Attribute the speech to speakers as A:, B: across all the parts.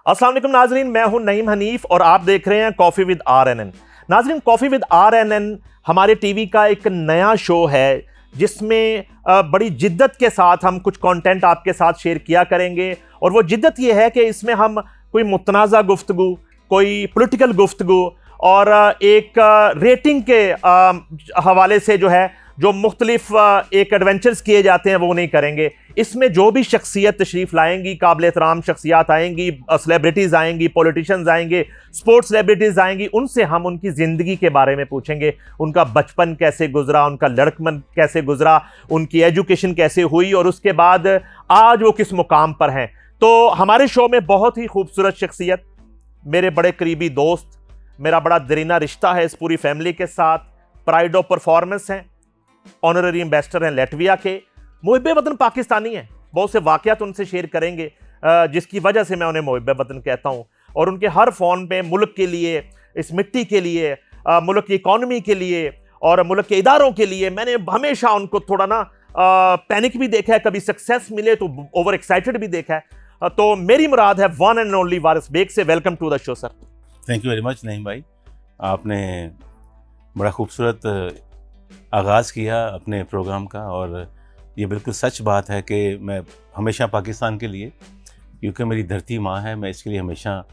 A: अस्सलाम वालेकुम नाजरीन, मैं हूं नईम हनीफ और आप देख रहे हैं कॉफ़ी विद RNN। नाजरीन, कॉफ़ी विद RNN हमारे टीवी का एक नया शो है जिसमें बड़ी जिद्दत के साथ हम कुछ कंटेंट आपके साथ शेयर किया करेंगे। और वो जिद्दत ये है कि इसमें हम कोई मुतनाज़ा गुफ्तगू, कोई पॉलिटिकल गुफ्तगू और एक रेटिंग के हवाले से जो मुख्तलिफ एक एडवेंचर्स किए जाते हैं वो नहीं करेंगे। इसमें जो भी शख्सियत तशरीफ़ लाएंगी, काबिल एहतराम शख्सियात आएंगी, सेलिब्रिटीज़ आएंगी, पॉलिटिशियंस आएंगे, स्पोर्ट्स सेलिब्रिटीज़ आएंगी, उनसे हम उनकी ज़िंदगी के बारे में पूछेंगे। उनका बचपन कैसे गुजरा, उनका लड़कपन कैसे गुजरा, उनकी एजुकेशन कैसे हुई और उसके बाद आज वो किस मुकाम पर हैं। तो हमारे शो में बहुत ही खूबसूरत शख्सियत, मेरे बड़े करीबी दोस्त, मेरा बड़ा दरीना रिश्ता है इस पूरी फैमिली के साथ, प्राइड ऑफ परफॉर्मेंस हैं, ऑनररी एम्बेसडर हैं लेटविया के, मुहिब्बे वतन पाकिस्तानी हैं। बहुत से वाक़यात उनसे शेयर करेंगे जिसकी वजह से मैं उन्हें मुहिब्बे वतन कहता हूँ। और उनके हर फ़ोन पे मुल्क के लिए, इस मिट्टी के लिए, मुल्क की इकॉनमी के लिए और मुल्क के इदारों के लिए मैंने हमेशा उनको थोड़ा ना पैनिक भी देखा है, कभी सक्सेस मिले तो ओवर एक्साइटेड भी देखा है। तो मेरी मुराद है one and only Waris Baig से। Welcome to the show sir.
B: Thank you very much Naeem भाई, आपने बड़ा खूबसूरत आगाज़ किया अपने प्रोग्राम का। और ये बिल्कुल सच बात है कि मैं हमेशा पाकिस्तान के लिए, क्योंकि मेरी धरती माँ है, मैं इसके लिए हमेशा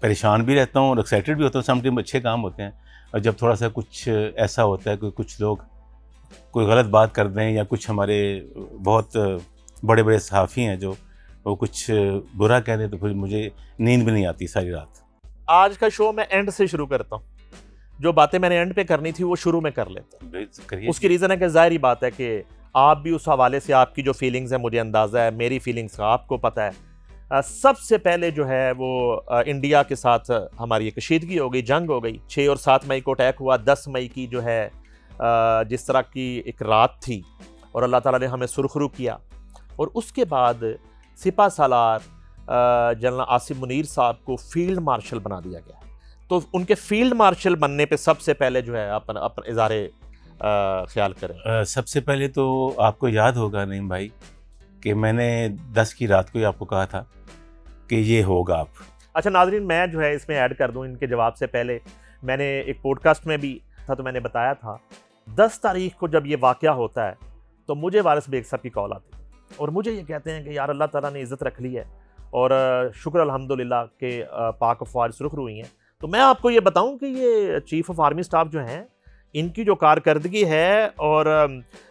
B: परेशान भी रहता हूँ और एक्साइटेड भी होता हूँ। समटाइम अच्छे काम होते हैं और जब थोड़ा सा कुछ ऐसा होता है कि कुछ लोग कोई गलत बात कर दें या कुछ हमारे बहुत बड़े बड़े सहाफ़ी हैं जो वो कुछ बुरा कह दें, तो फिर मुझे नींद भी नहीं आती सारी रात।
A: आज का शो मैं एंड से शुरू करता हूँ, जो बातें मैंने एंड पे करनी थी वो शुरू में कर लेते हैं। उसकी रीज़न है कि ज़ाहिर बात है कि आप भी उस हवाले से, आपकी जो फीलिंग्स है मुझे अंदाज़ा है, मेरी फीलिंग्स का आपको पता है। सबसे पहले जो है वो इंडिया के साथ हमारी कशीदगी हो गई, जंग हो गई। 6 और 7 मई को अटैक हुआ। 10 मई की जो है जिस तरह की एक रात थी और अल्लाह ताला ने हमें सुरखरू किया। और उसके बाद सिपा सालार जनरल आसिम मुनीर साहब को फील्ड मार्शल बना दिया गया। तो उनके फील्ड मार्शल बनने पे सबसे पहले जो है अपन इज़ारे ख्याल करें।
B: सबसे पहले तो आपको याद होगा नईम भाई कि मैंने 10 की रात को ही आपको कहा था कि ये होगा आप।
A: अच्छा नाज़रीन, मैं जो है इसमें ऐड कर दूं इनके जवाब से पहले, मैंने एक पॉडकास्ट में भी था तो मैंने बताया था 10 तारीख को जब ये वाक़या होता है तो मुझे वारिस बेग साहब की कॉल आती है और मुझे ये कहते हैं कि यार अल्लाह ताला ने इज़्ज़त रख ली है और शुक्र अल्हम्दुलिल्लाह के पाक अफ़वाज सुरखरू हुई हैं। तो मैं आपको ये बताऊं कि ये चीफ ऑफ आर्मी स्टाफ जो हैं, इनकी जो कारकर्दगी है और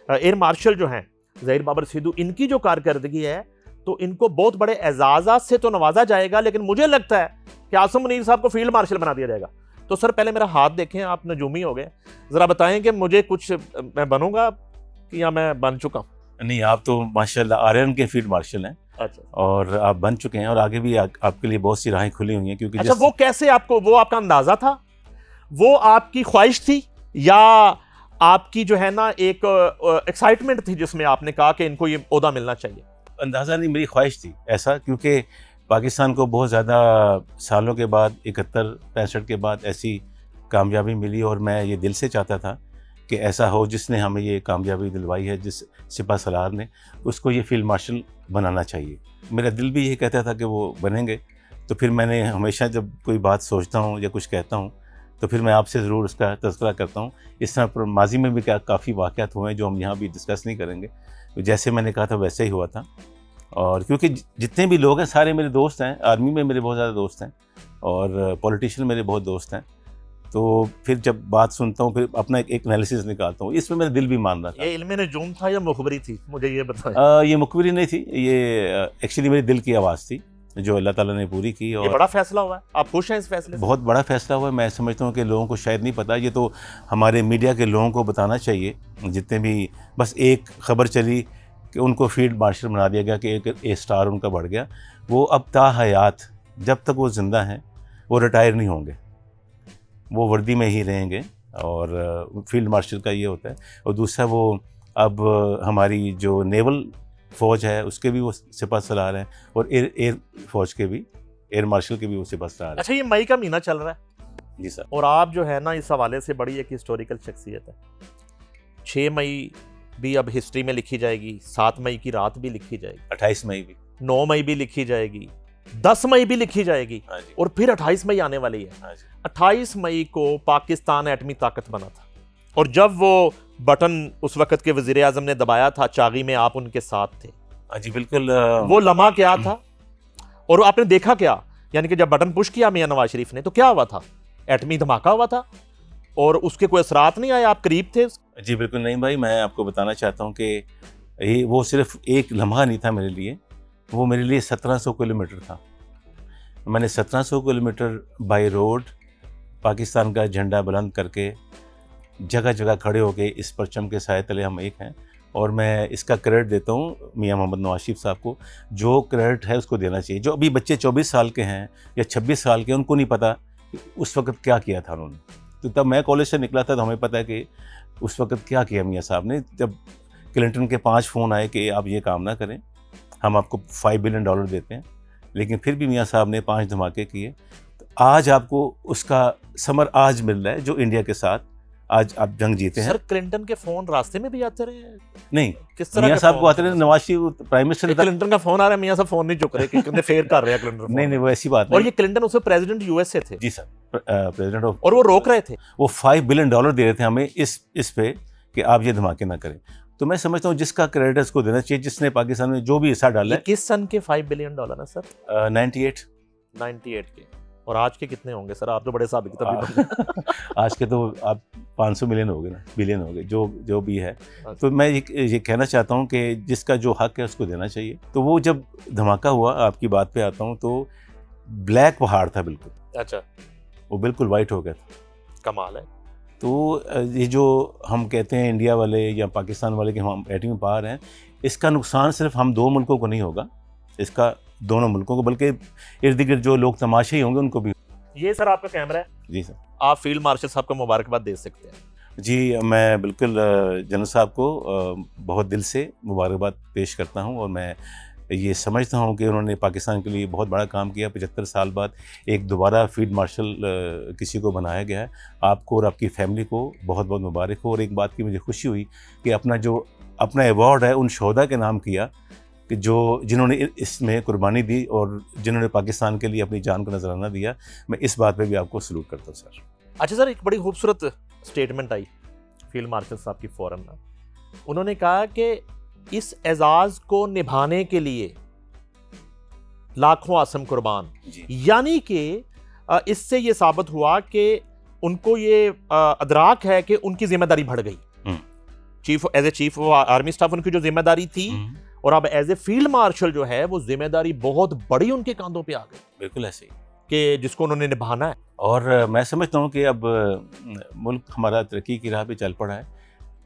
A: एयर मार्शल जो हैं ज़हीर बाबर सिद्धू, इनकी जो कारकर्दगी है, तो इनको बहुत बड़े एजाज़ात से तो नवाजा जाएगा, लेकिन मुझे लगता है कि आसिम मुनीर साहब को फील्ड मार्शल बना दिया जाएगा। तो सर पहले मेरा हाथ देखें, आप नजूमी हो गए, ज़रा बताएं कि मुझे कुछ मैं बनूंगा कि या मैं बन चुका हूँ?
B: नहीं, आप तो माशाल्लाह RNN के फील्ड मार्शल हैं।
A: अच्छा।
B: और आप बन चुके हैं और आगे भी आपके लिए बहुत सी राहें खुली हुई हैं। क्योंकि
A: अच्छा, वो कैसे आपको, वो आपका अंदाज़ा था, वो आपकी ख्वाहिश थी या आपकी जो है ना एक एक्साइटमेंट थी जिसमें आपने कहा कि इनको ये ओहदा मिलना चाहिए?
B: अंदाज़ा नहीं, मेरी ख्वाहिश थी ऐसा, क्योंकि पाकिस्तान को बहुत ज़्यादा सालों के बाद 71-65 के बाद ऐसी कामयाबी मिली और मैं ये दिल से चाहता था कि ऐसा हो जिसने हमें ये कामयाबी दिलवाई है, जिस सिपा सलार ने, उसको ये फील्ड मार्शल बनाना चाहिए। मेरा दिल भी यही कहता था कि वो बनेंगे। तो फिर मैंने हमेशा जब कोई बात सोचता हूँ या कुछ कहता हूँ तो फिर मैं आपसे ज़रूर उसका तज़किरा करता हूँ। इस तरह माजी में भी काफ़ी वाक़यात हुए हैं जो हम यहाँ भी डिस्कस नहीं करेंगे। तो जैसे मैंने कहा था वैसे ही हुआ था। और क्योंकि जितने भी लोग हैं सारे मेरे दोस्त हैं, आर्मी में मेरे बहुत ज़्यादा दोस्त हैं और पॉलिटिशियन मेरे बहुत दोस्त हैं। तो फिर जब बात सुनता हूँ फिर अपना एक एनालिसिस निकालता हूँ। इसमें मेरा दिल भी मान रहा था।
A: ये इल्म नजूम था या मुखबरी थी, मुझे ये बताएं।
B: ये मुखबरी नहीं थी, ये एक्चुअली मेरे दिल की आवाज़ थी जो अल्लाह ताला ने पूरी की। और
A: ये बड़ा फैसला हुआ है, आप खुश हैं इस फैसले से?
B: बहुत बड़ा फैसला हुआ है। मैं समझता हूँ कि लोगों को शायद नहीं पता, ये तो हमारे मीडिया के लोगों को बताना चाहिए। जितने भी, बस एक खबर चली कि उनको फील्ड मार्शल बना दिया गया कि एक A स्टार उनका बढ़ गया। वो अब ताहयात जब तक वो ज़िंदा हैं वो रिटायर नहीं होंगे, वो वर्दी में ही रहेंगे। और फील्ड मार्शल का ये होता है। और दूसरा, वो अब हमारी जो नेवल फ़ौज है उसके भी वो सिपा सलार हैं और एयर फौज के भी, एयर मार्शल के भी वो सिपा सलार हैं।
A: अच्छा, ये मई का महीना चल रहा है
B: जी सर।
A: और आप जो है ना इस हवाले से बड़ी एक हिस्टोरिकल शख्सियत है। 6 मई भी अब हिस्ट्री में लिखी जाएगी, 7 मई की रात भी लिखी जाएगी,
B: 28 मई भी,
A: 9 मई भी लिखी जाएगी, 10 मई भी लिखी जाएगी
B: हाँ जी,
A: और फिर 28 मई आने वाली है।
B: हाँ जी,
A: 28 मई को पाकिस्तान एटमी ताकत बना था और जब वो बटन उस वक्त के वजीर आजम ने दबाया था चागी में, आप उनके साथ थे।
B: हाँ जी, बिल्कुल।
A: वो लम्हा क्या था और आपने देखा क्या? यानी कि जब बटन पुश किया मियां नवाज शरीफ ने तो क्या हुआ था? एटमी धमाका हुआ था और उसके कोई असरात नहीं आए? आप करीब थे?
B: जी बिल्कुल नहीं भाई, मैं आपको बताना चाहता हूँ कि ये वो सिर्फ एक लम्हा नहीं था मेरे लिए, वो मेरे लिए 1700 किलोमीटर था। मैंने 1700 किलोमीटर बाई रोड पाकिस्तान का झंडा बुलंद करके जगह जगह खड़े होके इस परचम के साए तले हम एक हैं। और मैं इसका क्रेडिट देता हूँ मियां मोहम्मद नवाज शरीफ साहब को। जो क्रेडिट है उसको देना चाहिए। जो अभी बच्चे 24 साल के हैं या 26 साल के, उनको नहीं पता कि उस वक्त क्या किया था उन्होंने। तो तब मैं कॉलेज से निकला था तो हमें पता है कि उस वक्त क्या किया मियां साहब ने। जब क्लिंटन के 5 फ़ोन आए कि आप ये काम ना करें, हम आपको $5 बिलियन देते हैं, लेकिन फिर भी मियां साहब ने 5 धमाके किए। तो आज आपको उसका समर आज मिल रहा है, जो इंडिया के साथ आज आप जंग जीते हैं।
A: सर क्लिंटन के फोन रास्ते में भी आते रहे?
B: नहीं,
A: किस तरह
B: मियां
A: के
B: साहब
A: फोन
B: को आते
A: थे?
B: रहे, नवाज शरीफ प्राइम मिनिस्टर था।
A: क्लिंटन का फोन आ रहा है, मियां साहब फोन नहीं चुक रहे कि कितने फेयर कर रहे हैं क्लिंटन फोन।
B: नहीं नहीं, वो ऐसी बात
A: और
B: नहीं।
A: ये क्लिंटन उसमें प्रेसिडेंट यूएस से थे।
B: जी सर, प्रेसिडेंट ऑफ,
A: और वो रोक रहे थे।
B: वो $5 बिलियन दे रहे थे हमें इस पे कि आप ये धमाके ना करें। तो मैं समझता हूँ जिसका क्रेडिट उसको देना चाहिए, जिसने पाकिस्तान में जो भी हिस्सा डाला
A: ये
B: है।
A: किस सन के $5 बिलियन है सर?
B: 98।
A: 98 के। और आज के कितने होंगे सर? आप तो बड़े हिसाब किताब
B: आज के तो आप 500 मिलियन हो गए ना, बिलियन हो गए, जो भी है। तो मैं ये कहना चाहता हूँ कि जिसका जो हक है उसको देना चाहिए। तो वो जब धमाका हुआ, आपकी बात पे आता हूँ, तो ब्लैक पहाड़ था बिल्कुल।
A: अच्छा,
B: वो बिल्कुल वाइट हो गया था।
A: कमाल है।
B: तो ये जो हम कहते हैं इंडिया वाले या पाकिस्तान वाले कि हम एटमी पावर हैं, इसका नुकसान सिर्फ हम 2 मुल्कों को नहीं होगा, इसका दोनों मुल्कों को, बल्कि इर्द गिर्द जो लोग तमाशे ही होंगे उनको भी।
A: ये सर आपका कैमरा है।
B: जी सर।
A: आप फील्ड मार्शल साहब को मुबारकबाद दे सकते हैं।
B: जी, मैं बिल्कुल जनरल साहब को बहुत दिल से मुबारकबाद पेश करता हूं। और मैं ये समझता हूं कि उन्होंने पाकिस्तान के लिए बहुत बड़ा काम किया। 75 साल बाद एक दोबारा फील्ड मार्शल किसी को बनाया गया है। आपको और आपकी फैमिली को बहुत बहुत मुबारक हो। और एक बात की मुझे खुशी हुई कि अपना अवार्ड है उन शोहदा के नाम किया कि जिन्होंने इसमें कुर्बानी दी और जिन्होंने पाकिस्तान के लिए अपनी जान को नजराना दिया। मैं इस बात पे भी आपको सलूट करता हूँ सर।
A: अच्छा सर, एक बड़ी खूबसूरत स्टेटमेंट आई फील्ड मार्शल साहब की फौरन ना। उन्होंने कहा कि इस एजाज को निभाने के लिए लाखों आसम कुर्बान। यानी कि इससे ये साबित हुआ कि उनको ये अदराक है कि उनकी जिम्मेदारी बढ़ गई। As a chief of army staff उनकी जो जिम्मेदारी थी, और अब एज ए फील्ड मार्शल जो है वो जिम्मेदारी बहुत बड़ी उनके कांधों पे आ गई।
B: बिल्कुल ऐसे ही
A: कि जिसको उन्होंने निभाना है।
B: और मैं समझता हूँ कि अब मुल्क हमारा तरक्की की राह पे चल पड़ा है।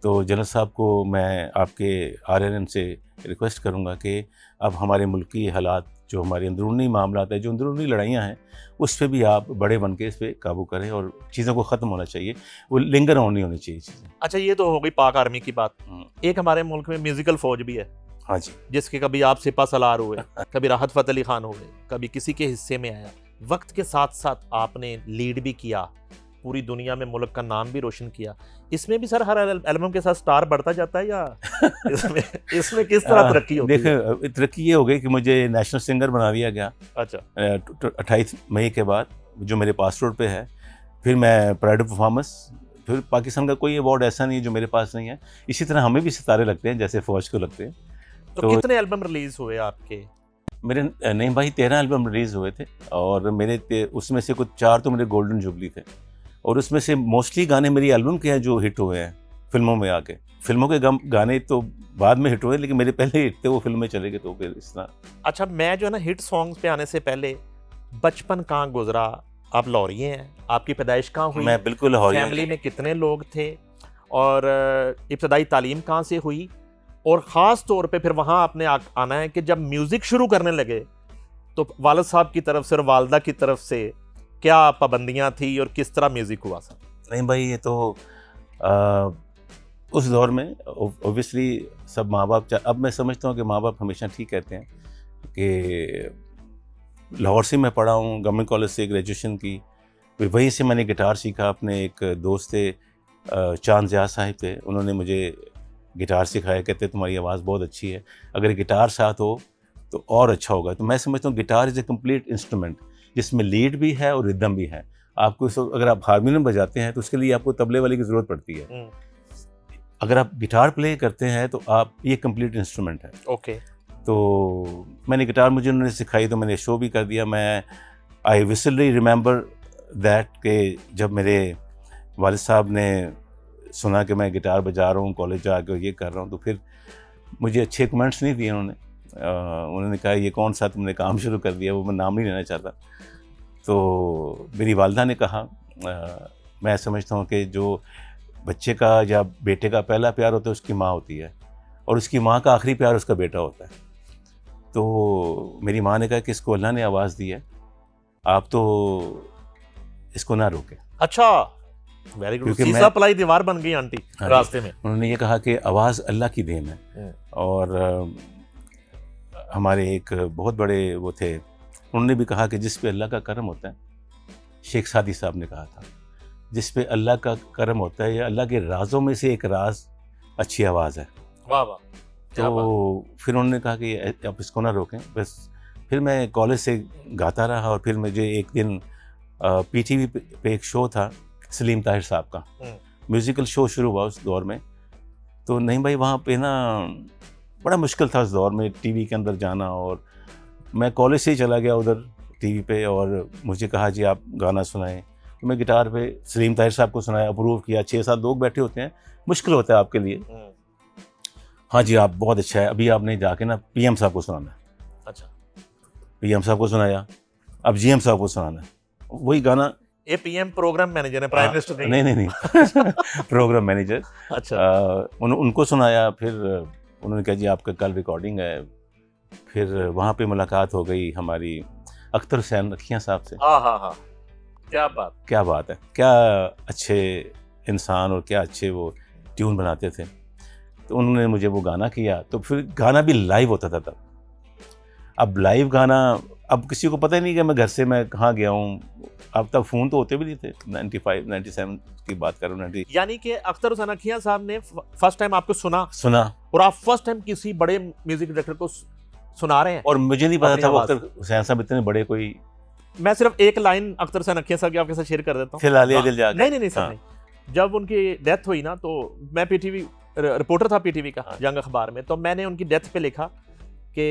B: तो जनरल साहब को मैं आपके RNN से रिक्वेस्ट करूँगा कि अब हमारे मुल्क की हालात, जो हमारे अंदरूनी मामला है, जो अंदरूनी लड़ाइयाँ हैं, उस पर भी आप बड़े बन के इस पर काबू करें और चीज़ों को ख़त्म होना चाहिए। वो लिंगर ऑन नहीं होनी चाहिए चीज़ें।
A: अच्छा, ये तो हो गई पाक आर्मी की बात। एक हमारे मुल्क में म्यूजिकल फौज भी है।
B: हाँ जी।
A: जिसके कभी आप सिपा सलार हुए, कभी राहत फ़तेह अली खान हुए, कभी किसी के हिस्से में आया। वक्त के साथ साथ आपने लीड भी किया, पूरी दुनिया में मुल्क का नाम भी रोशन किया। इसमें भी सर हर एल्बम के साथ स्टार बढ़ता जाता है या इसमें किस तरह तरक्की होती है?
B: देखिए, तरक्की ये हो गई कि मुझे नेशनल सिंगर बना दिया गया।
A: अच्छा।
B: 28 मई के बाद, जो मेरे पासपोर्ट पे है। फिर मैं प्राइड ऑफ परफॉर्मेंस, फिर पाकिस्तान का कोई अवार्ड ऐसा नहीं है जो मेरे पास नहीं है। इसी तरह हमें भी सितारे लगते हैं जैसे फौज को लगते हैं।
A: तो कितने एल्बम रिलीज हुए आपके?
B: मेरे नहीं भाई, 13 एल्बम रिलीज़ हुए थे और मेरे उसमें से कुछ 4 तो मेरे गोल्डन जुबली थे। और उसमें से मोस्टली गाने मेरी एल्बम के हैं जो हिट हुए हैं फिल्मों में आके। फिल्मों के गाने तो बाद में हिट हुए, लेकिन मेरे पहले हिट थे, वो फिल्म में चले गए, तो फिर इस तरह।
A: अच्छा, मैं जो है ना हिट सॉन्ग्स पे आने से पहले, बचपन कहाँ गुजरा, आप लाहौरी हैं, आपकी पैदाइश कहाँ हुई?
B: मैं बिल्कुल लाहौरी।
A: फैमिली में कितने लोग थे और इब्तदाई तालीम कहाँ से हुई? और ख़ास तौर पे फिर वहाँ आपने आना है कि जब म्यूज़िक शुरू करने लगे तो वालिद साहब की तरफ से और वालदा की तरफ से क्या पाबंदियाँ थी और किस तरह म्यूज़िक हुआ सर?
B: नहीं भाई, ये तो उस दौर में ओबियसली सब माँ बाप, अब मैं समझता हूँ कि माँ बाप हमेशा ठीक कहते हैं कि लाहौर से मैं पढ़ा हूँ, गवर्नमेंट कॉलेज से ग्रेजुएशन की। फिर वहीं से मैंने गिटार सीखा। अपने एक दोस्त थे चांद ज़िया साहिब थे, उन्होंने मुझे गिटार सिखाया। कहते तुम्हारी आवाज़ बहुत अच्छी है, अगर गिटार साथ हो तो और अच्छा होगा। तो मैं समझता हूँ guitar is a complete instrument जिसमें लीड भी है और रिदम भी है। आपको अगर आप हारमोनियम बजाते हैं तो उसके लिए आपको तबले वाले की ज़रूरत पड़ती है। अगर आप गिटार प्ले करते हैं तो आप ये कंप्लीट इंस्ट्रूमेंट है।
A: ओके।
B: तो मैंने गिटार मुझे उन्होंने सिखाई तो मैंने शो भी कर दिया। मैं आई विसुअली रिमेंबर दैट कि जब मेरे वालिद साहब ने सुना कि मैं गिटार बजा रहा हूँ, कॉलेज जाकर ये कर रहा हूँ, तो फिर मुझे अच्छे कमेंट्स नहीं दिए उन्होंने। उन्होंने कहा ये कौन सा तुमने काम शुरू कर दिया, वो मैं नाम नहीं लेना चाहता। तो मेरी वालदा ने कहा मैं समझता हूँ कि जो बच्चे का या बेटे का पहला प्यार होता है उसकी माँ होती है, और उसकी माँ का आखिरी प्यार उसका बेटा होता है। तो मेरी माँ ने कहा कि इसको अल्लाह ने आवाज़ दी है, आप तो इसको ना रोकें।
A: अच्छा, वेरी गुड।
B: क्योंकि
A: सीसा पलाई दीवार बन गई आंटी रास्ते में।
B: उन्होंने ये कहा कि आवाज़ अल्लाह की देन है। और हमारे एक बहुत बड़े वो थे, उन्होंने भी कहा कि जिस पे अल्लाह का करम होता है, शेख सादी साहब ने कहा था, जिस पे अल्लाह का करम होता है या अल्लाह के राजों में से एक राज अच्छी आवाज़ है।
A: वाह वाह।
B: तो फिर उन्होंने कहा कि आप इसको ना रोकें। बस फिर मैं कॉलेज से गाता रहा, और फिर मुझे एक दिन पीटीवी पे एक शो था सलीम ताहिर साहब का, म्यूज़िकल शो शुरू हुआ उस दौर में। तो नहीं भाई, वहाँ पे ना बड़ा मुश्किल था उस दौर में टीवी के अंदर जाना, और मैं कॉलेज से ही चला गया उधर टीवी पे, और मुझे कहा जी आप गाना सुनाएं। तो मैं गिटार पे सलीम ताहिर साहब को सुनाया, अप्रूव किया। 6-7 लोग बैठे होते हैं, मुश्किल होता है आपके लिए। हाँ जी, आप बहुत अच्छा है, अभी आपने जाके ना पीएम साहब को सुनाना है।
A: अच्छा,
B: पीएम साहब को सुनाया, अब जीएम साहब को सुनाना है, वही गाना।
A: ये पीएम प्रोग्राम मैनेजर है, प्राइम मिनिस्टर
B: नहीं प्रोग्राम मैनेजर।
A: अच्छा।
B: उनको सुनाया। फिर उन्होंने कहा जी आपका कल रिकॉर्डिंग है। फिर वहाँ पे मुलाकात हो गई हमारी अख्तर हुसैन अखियाँ साहब से।
A: हाँ, क्या बात है,
B: क्या अच्छे इंसान और क्या अच्छे वो ट्यून बनाते थे। तो उन्होंने मुझे वो गाना किया, तो फिर गाना भी लाइव होता था तब। अब लाइव गाना, अब किसी को पता ही नहीं कि मैं घर से मैं कहाँ गया हूँ। अब तब फ़ोन तो होते भी नहीं थे, 95, 97 की बात कर रहा हूँ।
A: यानी कि अख्तर हुसैन अखियाँ साहब ने फर्स्ट टाइम आपको सुना, और आप फर्स्ट टाइम किसी बड़े म्यूजिक डायरेक्टर को सुना रहे हैं।
B: और मुझे नहीं पता था वो अख्तर हुसैन साहब इतने बड़े कोई।
A: मैं सिर्फ एक लाइन अख्तर हुसैन अखियाँ साहब की आपके साथ शेयर कर देता हूँ।
B: फिलहाल दिल जाके।
A: नहीं सर, नहीं। जब उनकी डेथ हुई ना, तो मैं पीटीवी रिपोर्टर था, पीटीवी का जंग अखबार में। तो मैंने उनकी डेथ पे लिखा कि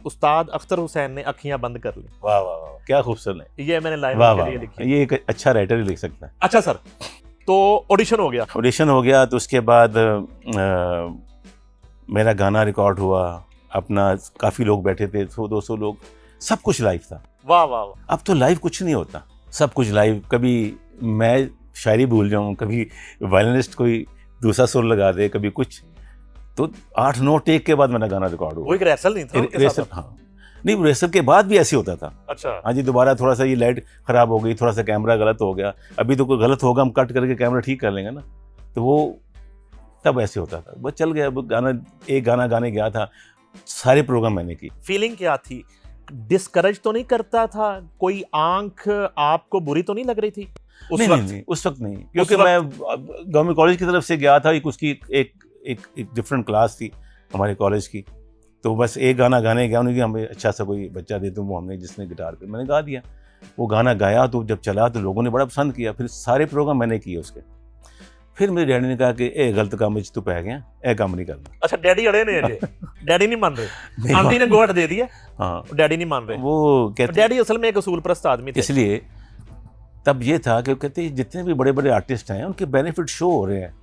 A: उस्ताद अख्तर हुसैन ने अखियां बंद कर ली।
B: वाह वाह वाह, क्या खूबसूरत है।
A: ये मैंने लाइन के लिए लिखी।
B: ये एक अच्छा राइटर ही लिख सकता है।
A: अच्छा सर, तो ऑडिशन हो गया। तो उसके बाद मेरा गाना रिकॉर्ड हुआ अपना, काफ़ी लोग बैठे थे, 100-200 लोग, सब कुछ लाइव था। वाह वाह।
B: अब तो लाइव कुछ नहीं होता, सब कुछ लाइव। कभी मैं शायरी भूल जाऊँ, कभी वायलिनिस्ट कोई दूसरा सुर लगा दे, कभी कुछ। तो 8-9 टेक के बाद मेरा गाना रिकॉर्ड हुआ।
A: वो एक रिहर्सल नहीं था उनके साथ?
B: हाँ, नहीं, रिहर्सल के बाद भी ऐसे होता था।
A: अच्छा।
B: हाँ जी, दोबारा थोड़ा सा ये लाइट ख़राब हो गई, थोड़ा सा कैमरा गलत हो गया, अभी तो कोई गलत होगा हम कट करके कैमरा ठीक कर लेंगे ना। तो वो तब ऐसे होता था, बस चल गया। एक गाना गाने गया था, सारे प्रोग्राम मैंने की।
A: फीलिंग क्या थी? डिस्करेज तो नहीं करता था कोई? आंख आपको बुरी तो नहीं लग रही थी उस वक्त?
B: नहीं, उस वक्त नहीं, क्योंकि मैं गवर्नमेंट कॉलेज की तरफ से गया था। उसकी एक डिफरेंट क्लास थी हमारे कॉलेज की। तो बस एक गाना गाने गया, उन्होंने हमें अच्छा सा कोई बच्चा दे, तो वो हमने जिसने गिटार पे मैंने गा दिया। वो गाना गाया तो जब चला तो लोगों ने बड़ा पसंद किया। फिर सारे प्रोग्राम मैंने किए उसके। फिर मेरे डैडी ने कहा कि ए गलत काम में तू पै गया, ए काम नहीं करना।
A: अच्छा, डैडी अड़े ने अजय? डैडी नहीं मान रहे? आंटी ने गोट दे दिया।
B: हाँ,
A: डैडी नहीं मान रहे।
B: वो कहते
A: डैडी असल में एक असूल परस्त आदमी थे।
B: इसलिए तब ये था कि कहते जितने भी बड़े बड़े आर्टिस्ट हैं उनके बेनिफिट शो हो रहे हैं।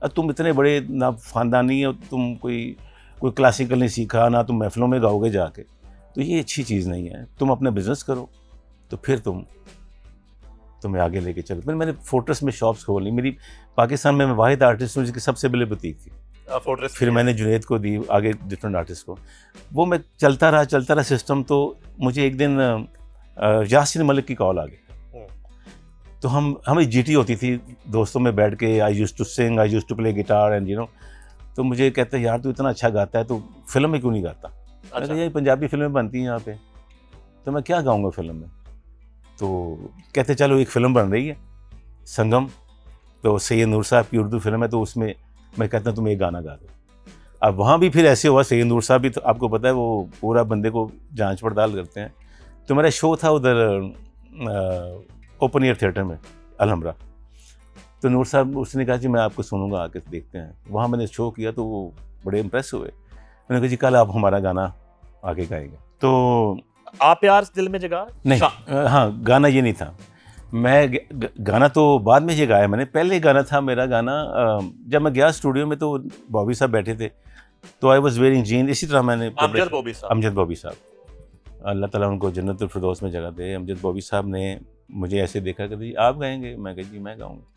B: अब तुम इतने बड़े ना ख़ानदानी हो, तुम कोई क्लासिकल नहीं सीखा, ना तुम महफिलों में गाओगे जाके, तो ये अच्छी चीज़ नहीं है। तुम अपना बिजनेस करो, तो फिर तुम्हें आगे लेके चलो। फिर मैंने फोर्ट्रेस में शॉप्स खोली। मेरी पाकिस्तान में मैं वाहिद आर्टिस्ट हूँ जिसकी सबसे बड़ी बुटीक थी
A: फोर्ट्रेस।
B: फिर मैंने जुनैद को दी, आगे डिफरेंट आर्टिस्ट को। वो मैं चलता रहा सिस्टम। तो मुझे एक दिन यासिन मलिक की कॉल आ गई। तो हमें जीटी होती थी दोस्तों में बैठ के, I used to sing, I used to play guitar and तो मुझे कहते हैं यार तू इतना अच्छा गाता है, तो फिल्म में क्यों नहीं गाता? अच्छा। यही पंजाबी फिल्में बनती हैं यहाँ पे, तो मैं क्या गाऊंगा फिल्म में? तो कहते चलो एक फ़िल्म बन रही है संगम, तो सैयद नूर साहब की उर्दू फिल्म है, तो उसमें मैं कहता हूँ तुम एक गाना गा दो। अब वहाँ भी फिर ऐसे हुआ, सैयद नूर साहब भी, तो आपको पता है वो पूरा बंदे को जांच पड़ताल करते हैं। तो मेरा शो था उधर ओपन एयर थिएटर में अलहमरा। तो नूर साहब उसने कहा जी मैं आपको सुनूंगा, आके देखते हैं। वहाँ मैंने शो किया तो वो बड़े इम्प्रेस हुए। मैंने कहा जी कल आप हमारा गाना आगे गाएंगे। तो
A: आप प्यार दिल में जगह
B: नहीं, हाँ गाना ये नहीं था। मैं गाना तो बाद में ये गाया मैंने। पहले गाना था मेरा गाना, जब मैं गया स्टूडियो में तो बॉबी साहब बैठे थे, तो आई वॉज वेयरिंग जीन। इसी तरह मैंने
A: अमजद बॉबी साहब,
B: अल्लाह ताला उनको जन्नतुल फिरदौस में जगह दे। अमजद बॉबी साहब ने मुझे ऐसे देखा कि जी आप गाएंगे? मैं कहा जी मैं गाऊंगा।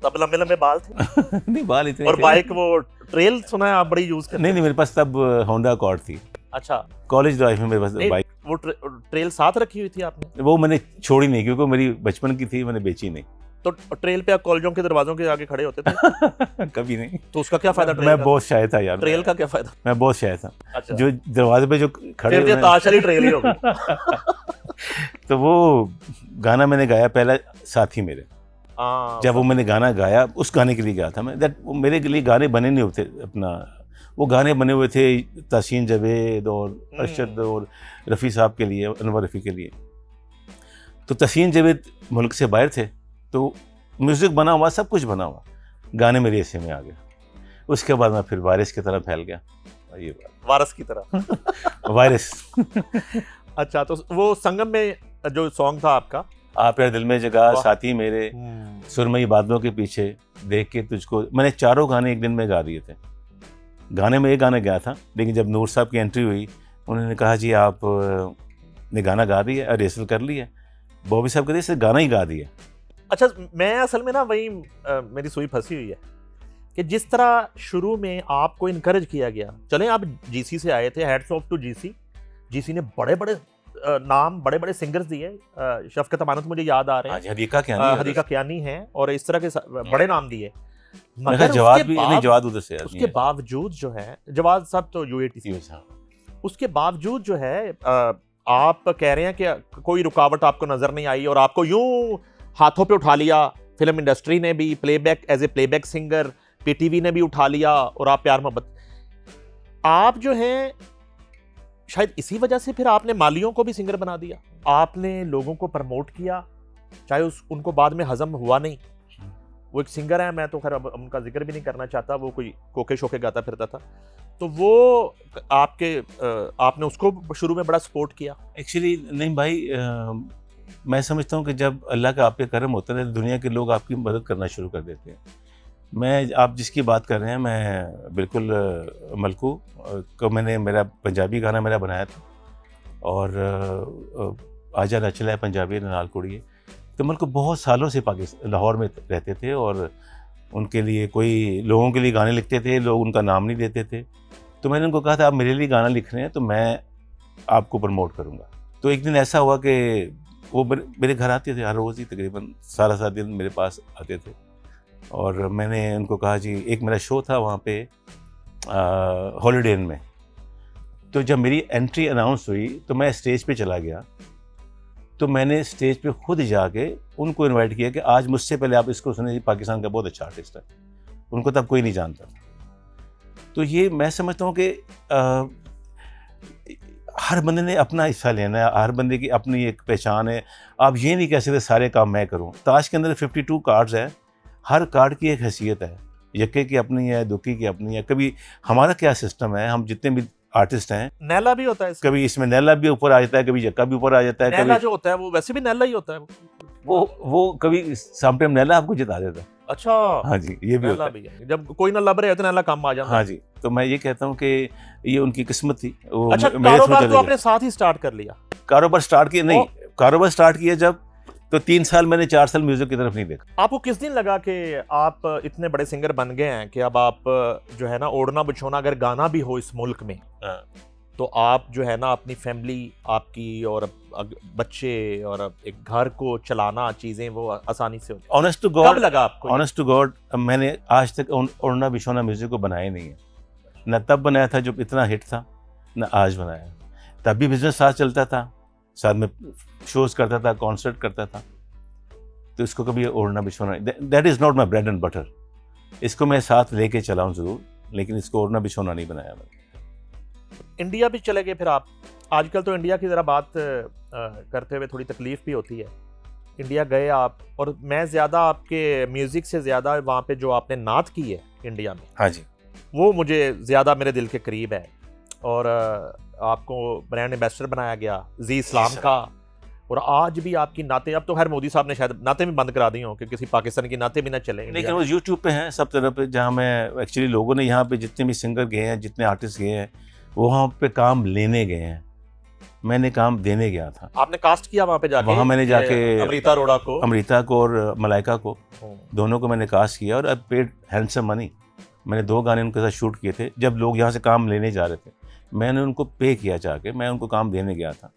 A: तब लंबे लंबे बाल थे?
B: नहीं बाल इतने।
A: और बाइक वो ट्रेल सुना है आप बड़ी यूज करते?
B: नहीं, मेरे पास तब होंडा अकॉर्ड थी।
A: अच्छा,
B: कॉलेज लाइफ में मेरे पास बाइक।
A: वो ट्रेल साथ रखी हुई थी आपने?
B: वो मैंने छोड़ी नहीं क्योंकि मेरी बचपन की थी, मैंने बेची नहीं।
A: तो ट्रेल पे आप कॉलेजों के दरवाजों के आगे खड़े होते थे?
B: कभी नहीं।
A: तो उसका क्या फायदा?
B: मैं बहुत शाय था यार।
A: ट्रेल का क्या फायदा?
B: मैं बहुत शाय था।
A: अच्छा।
B: जो दरवाजे पे जो खड़े
A: फिर ताशरी ट्रेल ही होगी।
B: तो वो गाना मैंने गाया पहला साथी मेरे। जब वो मैंने गाना गाया, उस गाने के लिए गया था मैं। वो मेरे लिए गाने बने नहीं होते अपना, वो गाने बने हुए थे तहसीन जावेद और अरशद और रफ़ी साहब के लिए, अनवर रफ़ी के लिए। तो तहसीन जावेद मुल्क से बाहर थे, तो म्यूज़िक बना हुआ, सब कुछ बना हुआ, गाने मेरे ऐसे में आ गए। उसके बाद मैं फिर वायरस की तरह फैल गया। ये
A: वायरस की तरह
B: वायरस।
A: अच्छा, तो वो संगम में जो सॉन्ग था आपका,
B: आप यार दिल में जगह, साथी मेरे, सुरमई बादलों के पीछे, देख के तुझको, मैंने चारों गाने एक दिन में गा दिए थे। गाने में एक गाना गया था, लेकिन जब नूर साहब की एंट्री हुई, उन्होंने कहा जी आप ने गाना गा दिया, रिहर्सल कर ली है। बॉबी साहब कहते सिर्फ गाना ही गा दिया।
A: अच्छा, मैं असल में ना वही मेरी सुई फंसी हुई है कि जिस तरह शुरू में आपको इनकरेज किया गया, चलें आप जीसी से आए थे, hats off to GC. GC ने बड़े बड़े नाम, बड़े बड़े सिंगर्स दिए। शफकत अमानत मुझे याद आ रहे हैं, हदीका कियानी है, और इस तरह के बड़े नाम दिए।
B: मगर जवाद उधर से,
A: उसके बावजूद जो है, जवाद साहब तो यूएटीसी, उसके बावजूद जो है आप कह रहे हैं कि कोई रुकावट आपको नजर नहीं आई और आपको यूं हाथों पे उठा लिया। फिल्म इंडस्ट्री ने भी playback, as a playback singer, PTV ने भी उठा लिया, और आप प्यार मोहब्बत, आप जो हैं शायद इसी वजह से फिर आपने मालियों को भी सिंगर बना दिया। आपने लोगों को प्रमोट किया, चाहे उनको बाद में हजम हुआ नहीं। वो एक सिंगर है, मैं तो खैर अब उनका जिक्र भी नहीं करना चाहता, वो कोई कोके शोके गाता फिरता था। तो वो आपने उसको शुरू में बड़ा सपोर्ट किया।
B: एक्चुअली नहीं भाई, मैं समझता हूँ कि जब अल्लाह का आप पे करम होता है, दुनिया के लोग आपकी मदद करना शुरू कर देते हैं। आप जिसकी बात कर रहे हैं, मैं बिल्कुल मलकू को मैंने, मेरा पंजाबी गाना मेरा बनाया था, और आजा नचला है पंजाबी नाल कुड़िए। तो मलकू बहुत सालों से पाकिस्तान लाहौर में रहते थे, और उनके लिए कोई लोगों के लिए गाने लिखते थे, लोग उनका नाम नहीं देते थे। तो मैंने उनको कहा था आप मेरे लिए गाना लिख रहे हैं तो मैं आपको प्रमोट करूँगा। तो एक दिन ऐसा हुआ कि वो मेरे घर आते थे हर रोज़ ही, तकरीबन सारा दिन मेरे पास आते थे। और मैंने उनको कहा जी, एक मेरा शो था वहाँ पे हॉलीडे इन में। तो जब मेरी एंट्री अनाउंस हुई तो मैं स्टेज पे चला गया। तो मैंने स्टेज पे खुद जाके उनको इनवाइट किया कि आज मुझसे पहले आप इसको सुने, पाकिस्तान का बहुत अच्छा आर्टिस्ट है। उनको तब कोई नहीं जानता था। तो ये मैं समझता हूँ कि हर बंदे ने अपना हिस्सा लेना है, हर बंदे की अपनी एक पहचान है। आप ये नहीं कह सकते सारे काम मैं करूँ। ताश के अंदर 52 कार्ड्स हैं, हर कार्ड की एक हैसियत है। यक्के की अपनी है, दुखी की अपनी है। कभी हमारा क्या सिस्टम है, हम जितने भी आर्टिस्ट हैं,
A: नैला भी होता है
B: कभी इसमें नैला भी ऊपर आ जाता है, कभी यक्का भी ऊपर आ जाता है।
A: नैला जो होता है वो वैसे भी नैला ही होता है,
B: वो कभी समटाइम नैला आपको जिता देता है।
A: अच्छा,
B: हाँ जी, ये भी होता
A: है। जब कोई ना लब रहे तो नैला काम आ जाता है।
B: हाँ जी, तो मैं ये कहता हूँ कि ये उनकी किस्मत थी।
A: अच्छा, कारोबार तो आपने साथ ही स्टार्ट कर लिया?
B: कारोबार स्टार्ट किया नहीं, कारोबार स्टार्ट किया जब, तो 3 साल मैंने 4 साल म्यूजिक की तरफ नहीं देखा।
A: आपको किस दिन लगा कि आप इतने बड़े सिंगर बन गए हैं कि अब आप जो है ना, ओढ़ना बिछोना अगर गाना भी हो इस मुल्क में, तो आप जो है ना अपनी फैमिली आपकी और बच्चे और एक घर को चलाना, चीजें वो आसानी से होती?
B: ऑनेस्ट टू गॉड,
A: कब लगा आपको?
B: ऑनेस्ट टू गॉड, मैंने आज तक ओढ़ना बिछोना म्यूजिक को बनाया नहीं है। न तब बनाया था जब इतना हिट था, न आज बनाया। तब भी बिजनेस साथ चलता था, साथ में शोज करता था, कॉन्सर्ट करता था। तो इसको कभी ओढ़ना बिछोना, that is not my bread and butter. इसको मैं साथ लेके चला हूँ ज़रूर, लेकिन इसको ओढ़ना बिछोना नहीं बनाया मैंने।
A: इंडिया भी चले गए फिर आप। आजकल तो इंडिया की ज़रा बात करते हुए थोड़ी तकलीफ भी होती है। इंडिया गए आप, और मैं ज़्यादा आपके म्यूज़िक से ज़्यादा वहाँ पे जो आपने नात की है इंडिया में,
B: हाँ जी,
A: वो मुझे ज़्यादा मेरे दिल के करीब है। और आपको ब्रांड एम्बेसडर बनाया गया जी इस्लाम का, और आज भी आपकी नाते, अब तो खैर मोदी साहब ने शायद नाते भी बंद करा दी हो कि किसी पाकिस्तान की नाते भी ना चले इंडिया
B: लेकिन
A: में।
B: वो यूट्यूब पे हैं सब तरह पे, जहाँ मैं एक्चुअली लोगों ने यहाँ पे जितने भी सिंगर गए हैं, जितने आर्टिस्ट गए हैं, वो वहाँ पे काम लेने गए हैं, मैंने काम देने गया था।
A: आपने कास्ट किया वहाँ पे जाके?
B: वहाँ मैंने जाके
A: अमृता अरोड़ा को,
B: अमृता को और मलाइका को, दोनों को मैंने कास्ट किया और अब पेड हैंडसम मनी। मैंने 2 गाने उनके साथ शूट किए थे। जब लोग यहाँ से काम लेने जा रहे थे, मैंने उनको पे किया जाके, मैं उनको काम देने गया था।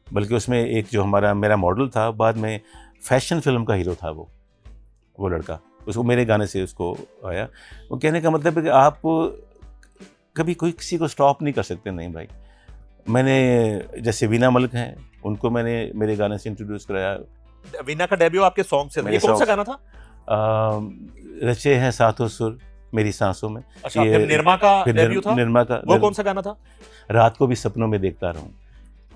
B: बल्कि उसमें एक जो मेरा मॉडल था, बाद में फैशन फिल्म का हीरो था वो लड़का, उसको मेरे गाने से उसको आया। वो कहने का मतलब है कि आप कभी कोई किसी को स्टॉप नहीं कर सकते। नहीं भाई, मैंने जैसे वीना मलिक हैं, उनको मैंने मेरे गाने से इंट्रोड्यूस कराया।
A: वीना का डेब्यू आपके सॉन्ग से, ये कौन सा गाना था?
B: रचे हैं सातों सुर मेरी सांसों में।
A: अच्छा, फिर निर्मा का डेब्यू था?
B: निर्मा का
A: वो कौन सा गाना था?
B: रात को भी सपनों में देखता रहूं।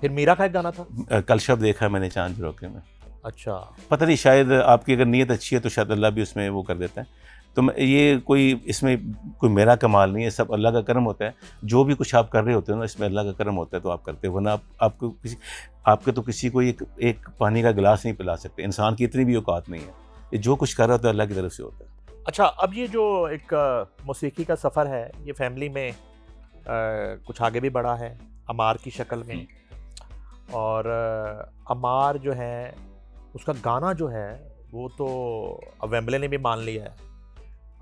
A: फिर मीरा का एक गाना था,
B: कल शब देखा मैंने चांद रोके में।
A: अच्छा,
B: पता नहीं, शायद आपकी अगर नीयत अच्छी है तो शायद अल्लाह भी उसमें वो कर देता है। तो ये कोई इसमें कोई मेरा कमाल नहीं है, सब अल्लाह का करम होता है। जो भी कुछ आप कर रहे होते हो ना, इसमें अल्लाह का करम होता है तो आप करते हो, वरना आपके तो किसी को एक पानी का गिलास नहीं पिला सकते। इंसान की इतनी भी औकात नहीं है। ये जो कुछ कर रहा होता है अल्लाह की तरफ से होता है।
A: अच्छा, अब ये जो एक मौसीकी का सफ़र है, ये फैमिली में कुछ आगे भी बढ़ा है अमार की शक्ल में। और अमार जो है, उसका गाना जो है वो तो अब वेम्बले ने भी मान लिया है।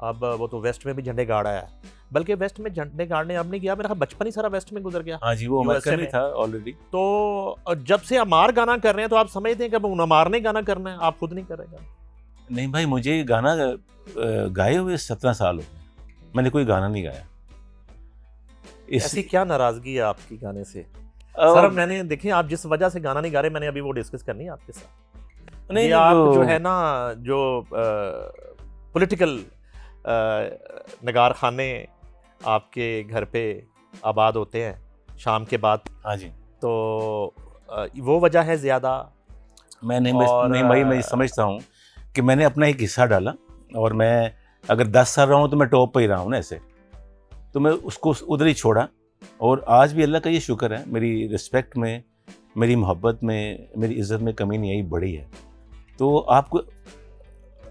A: अब वो तो वेस्ट में भी झंडे गाड़ा है, बल्कि वेस्ट में झंडे गाड़ने अब नहीं किया, मेरा बचपन ही सारा वेस्ट में गुजर गया।
B: हाँ जी, वो अमेरिकन ही था ऑलरेडी।
A: तो जब से अमार गाना कर रहे हैं तो आप समझते हैं कि अब उन अमार ने गाना करना है, आप खुद नहीं कर रहे?
B: नहीं भाई, मुझे गाना गाए हुए 17 साल हो गए, मैंने कोई गाना नहीं गाया।
A: ऐसी क्या नाराजगी है आपकी गाने से? सर, मैंने देखिए, आप जिस वजह से गाना नहीं गा रहे, मैंने अभी वो डिस्कस करनी है आपके साथ। नहीं, आप जो है ना, जो पॉलिटिकल नगार खाने आपके घर पे आबाद होते हैं शाम के बाद।
B: हाँ जी,
A: तो वो वजह है ज़्यादा।
B: नहीं भाई, मैं समझता हूँ कि मैंने अपना एक हिस्सा डाला, और मैं अगर 10 साल रहा हूँ तो मैं टॉप पे ही रहा हूँ ना ऐसे, तो मैं उसको उधर ही छोड़ा। और आज भी अल्लाह का ये शुक्र है, मेरी रिस्पेक्ट में, मेरी मोहब्बत में, मेरी इज़्ज़त में कमी नहीं आई, बढ़ी है। तो आपको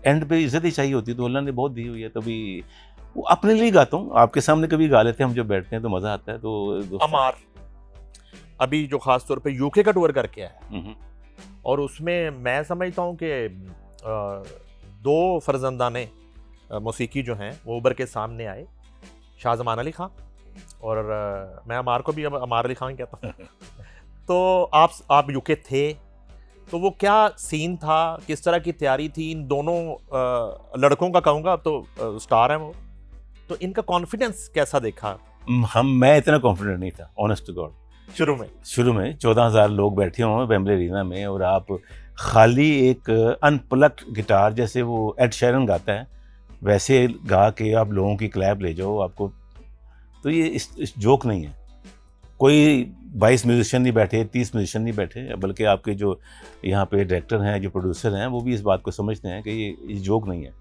B: एंड पे इज़्ज़त ही चाहिए होती है, तो अल्लाह ने बहुत दी हुई है। तभी वो अपने लिए गाता हूँ, आपके सामने कभी गा लेते हैं हम, जब बैठते हैं तो मज़ा आता है। तो
A: अमार अभी जो ख़ास तौर पे यूके का टूर करके आया, और उसमें मैं समझता हूँ कि 2 फर्जंदाने मौसीकी जो हैं वो उभर के सामने आए, शाहजमान अली खान, और मैं अमार को भी अब अमार अली खान कहता हूँ। तो आप यूके थे, तो वो क्या सीन था, किस तरह की तैयारी थी? इन दोनों लड़कों का कहूँगा, अब तो स्टार हैं वो, तो इनका कॉन्फिडेंस कैसा देखा?
B: मैं इतना कॉन्फिडेंट नहीं था, ऑनेस्ट टू गॉड। शुरू में 14,000 लोग बैठे हुए हैं वेम्बले एरिना में, और आप खाली एक अनप्लग्ड गिटार, जैसे वो एड शेरन गाता है वैसे गा के आप लोगों की क्लैप ले जाओ आपको, तो ये इस जोक नहीं है। कोई 22 म्यूजिशियन नहीं बैठे, 30 म्यूजिशियन नहीं बैठे, बल्कि आपके जो यहाँ पे डायरेक्टर हैं, जो प्रोड्यूसर हैं, वो भी इस बात को समझते हैं कि ये जोक नहीं है।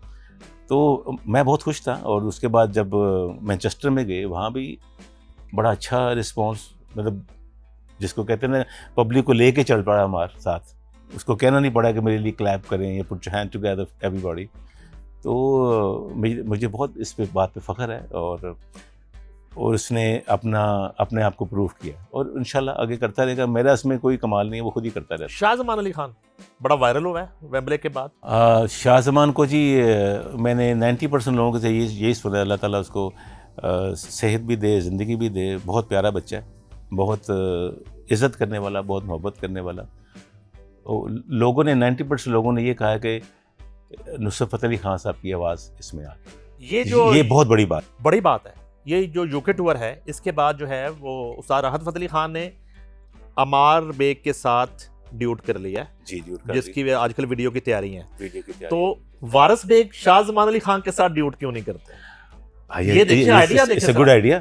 B: तो मैं बहुत खुश था। और उसके बाद जब मैनचेस्टर में गए, वहाँ भी बड़ा अच्छा रिस्पॉन्स, मतलब जिसको कहते हैं ना, पब्लिक को लेके चल पड़ा हमारे साथ। उसको कहना नहीं पड़ा कि मेरे लिए क्लैप करें या put your hand together everybody. तो मुझे बहुत इस पे बात पे फ़ख्र है, और उसने अपने आप को प्रूव किया, और इंशाल्लाह आगे करता रहेगा। मेरा इसमें कोई कमाल नहीं है, वो खुद ही करता रहेगा।
A: शाहजमान अली खान बड़ा वायरल हुआ है वेम्बले के बाद।
B: शाहजमान को जी, मैंने 90% लोगों से यही सुना है, अल्लाह ताला उसको सेहत भी दे, ज़िंदगी भी दे। बहुत प्यारा बच्चा है, बहुत इज़्ज़त करने वाला, बहुत मोहब्बत करने वाला। लोगों ने 90% लोगों ने ये कहा कि नुसरत फ़तेह अली खान साहब की आवाज़ इसमें आ, ये बहुत बड़ी बात है। ये जो यूके टूर है, इसके बाद जो है वो उस्ताद राहत फ़तेह अली खान ने अमार बेग के साथ ड्यूट कर लिया जी, जिसकी आजकल वीडियो की तैयारी है। तो वारिस बेग शाहजमान अली खान के साथ ड्यूट क्यों नहीं करते? भाई
A: ये देखिए आइडिया देखिए
B: इट्स अ गुड आइडिया।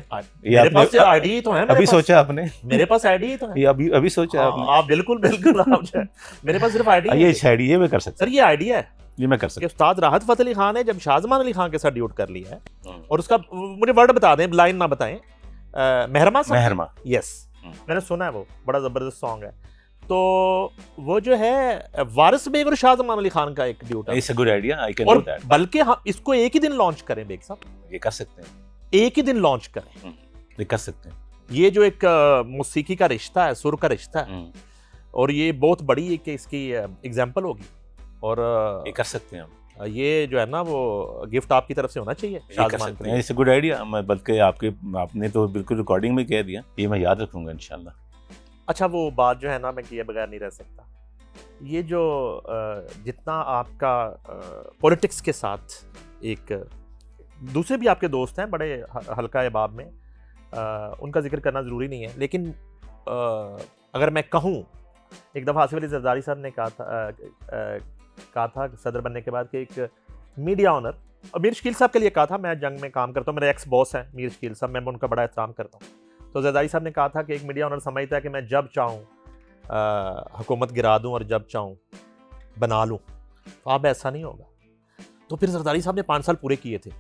B: ये
A: मेरे पास
B: आपने
A: आइडिया ही तो है,
B: अभी सोचा आपने,
A: मेरे पास आइडिया ही तो है।
B: ये अभी सोचा आपने।
A: आप बिल्कुल बिल्कुल आप मेरे पास सिर्फ आइडिया
B: ये
A: है।
B: शायरी ये मैं कर सकता
A: सर ये आइडिया है
B: हूँ, ये मैं कर
A: कि
B: सकता
A: उस्ताद राहत फ़तेह अली खान ने जब शाहजमान अली खान के साथ ड्यूट कर लिया है,
B: हूँ।
A: और उसका मुझे वर्ड बता दें, लाइन ना बताएं, मेहरमा साहब,
B: मेहरमा,
A: यस मैंने सुना है, वो बड़ा जबरदस्त सॉन्ग है। तो वो जो है वारिस बेग और शाहजमान अली खान का एक ड्यूट है,
B: it's a good idea, I can
A: और
B: डू दैट।
A: बल्कि हम इसको एक ही दिन लॉन्च करें बेग साहब,
B: ये कर सकते हैं,
A: एक ही दिन लॉन्च करें।
B: ये कर सकते हैं।
A: ये जो एक मौसीकी का रिश्ता है, सुर का रिश्ता है, और ये बहुत बड़ी एक इसकी एग्जाम्पल होगी, और
B: ये कर सकते हैं हम,
A: ये जो है ना वो गिफ्ट आपकी तरफ से होना चाहिए
B: ये कर
A: शाहजमान
B: सकते
A: के
B: हैं।
A: लिए।
B: It's a good idea. मैं बल्कि आपने तो बिल्कुल रिकॉर्डिंग में कह दिया, ये मैं याद रखूंगा इंशाल्लाह।
A: अच्छा वो बात जो है ना, मैं किए बगैर नहीं रह सकता, ये जो जितना आपका पॉलिटिक्स के साथ, एक दूसरे भी आपके दोस्त हैं बड़े हल्का एबाब में, उनका जिक्र करना ज़रूरी नहीं है, लेकिन अगर मैं कहूँ, एक दफ़ा आसिफ अली जरदारी साहब ने कहा था सदर बनने के बाद कि एक मीडिया ऑनर, और मीर शकील साहब के लिए कहा था, मैं जंग में काम करता हूँ, मेरे एक्स बॉस हैं मीर शकील साहब, मैं उनका बड़ा एहतराम करता हूँ, तो जरदारी साहब ने कहा था कि एक मीडिया ऑनर समझता है कि मैं जब चाहूँ हुकूमत गिरा दूँ और जब चाहूँ बना लूँ, तो अब ऐसा नहीं होगा। तो फिर जरदारी साहब ने 5 साल पूरे किए थे।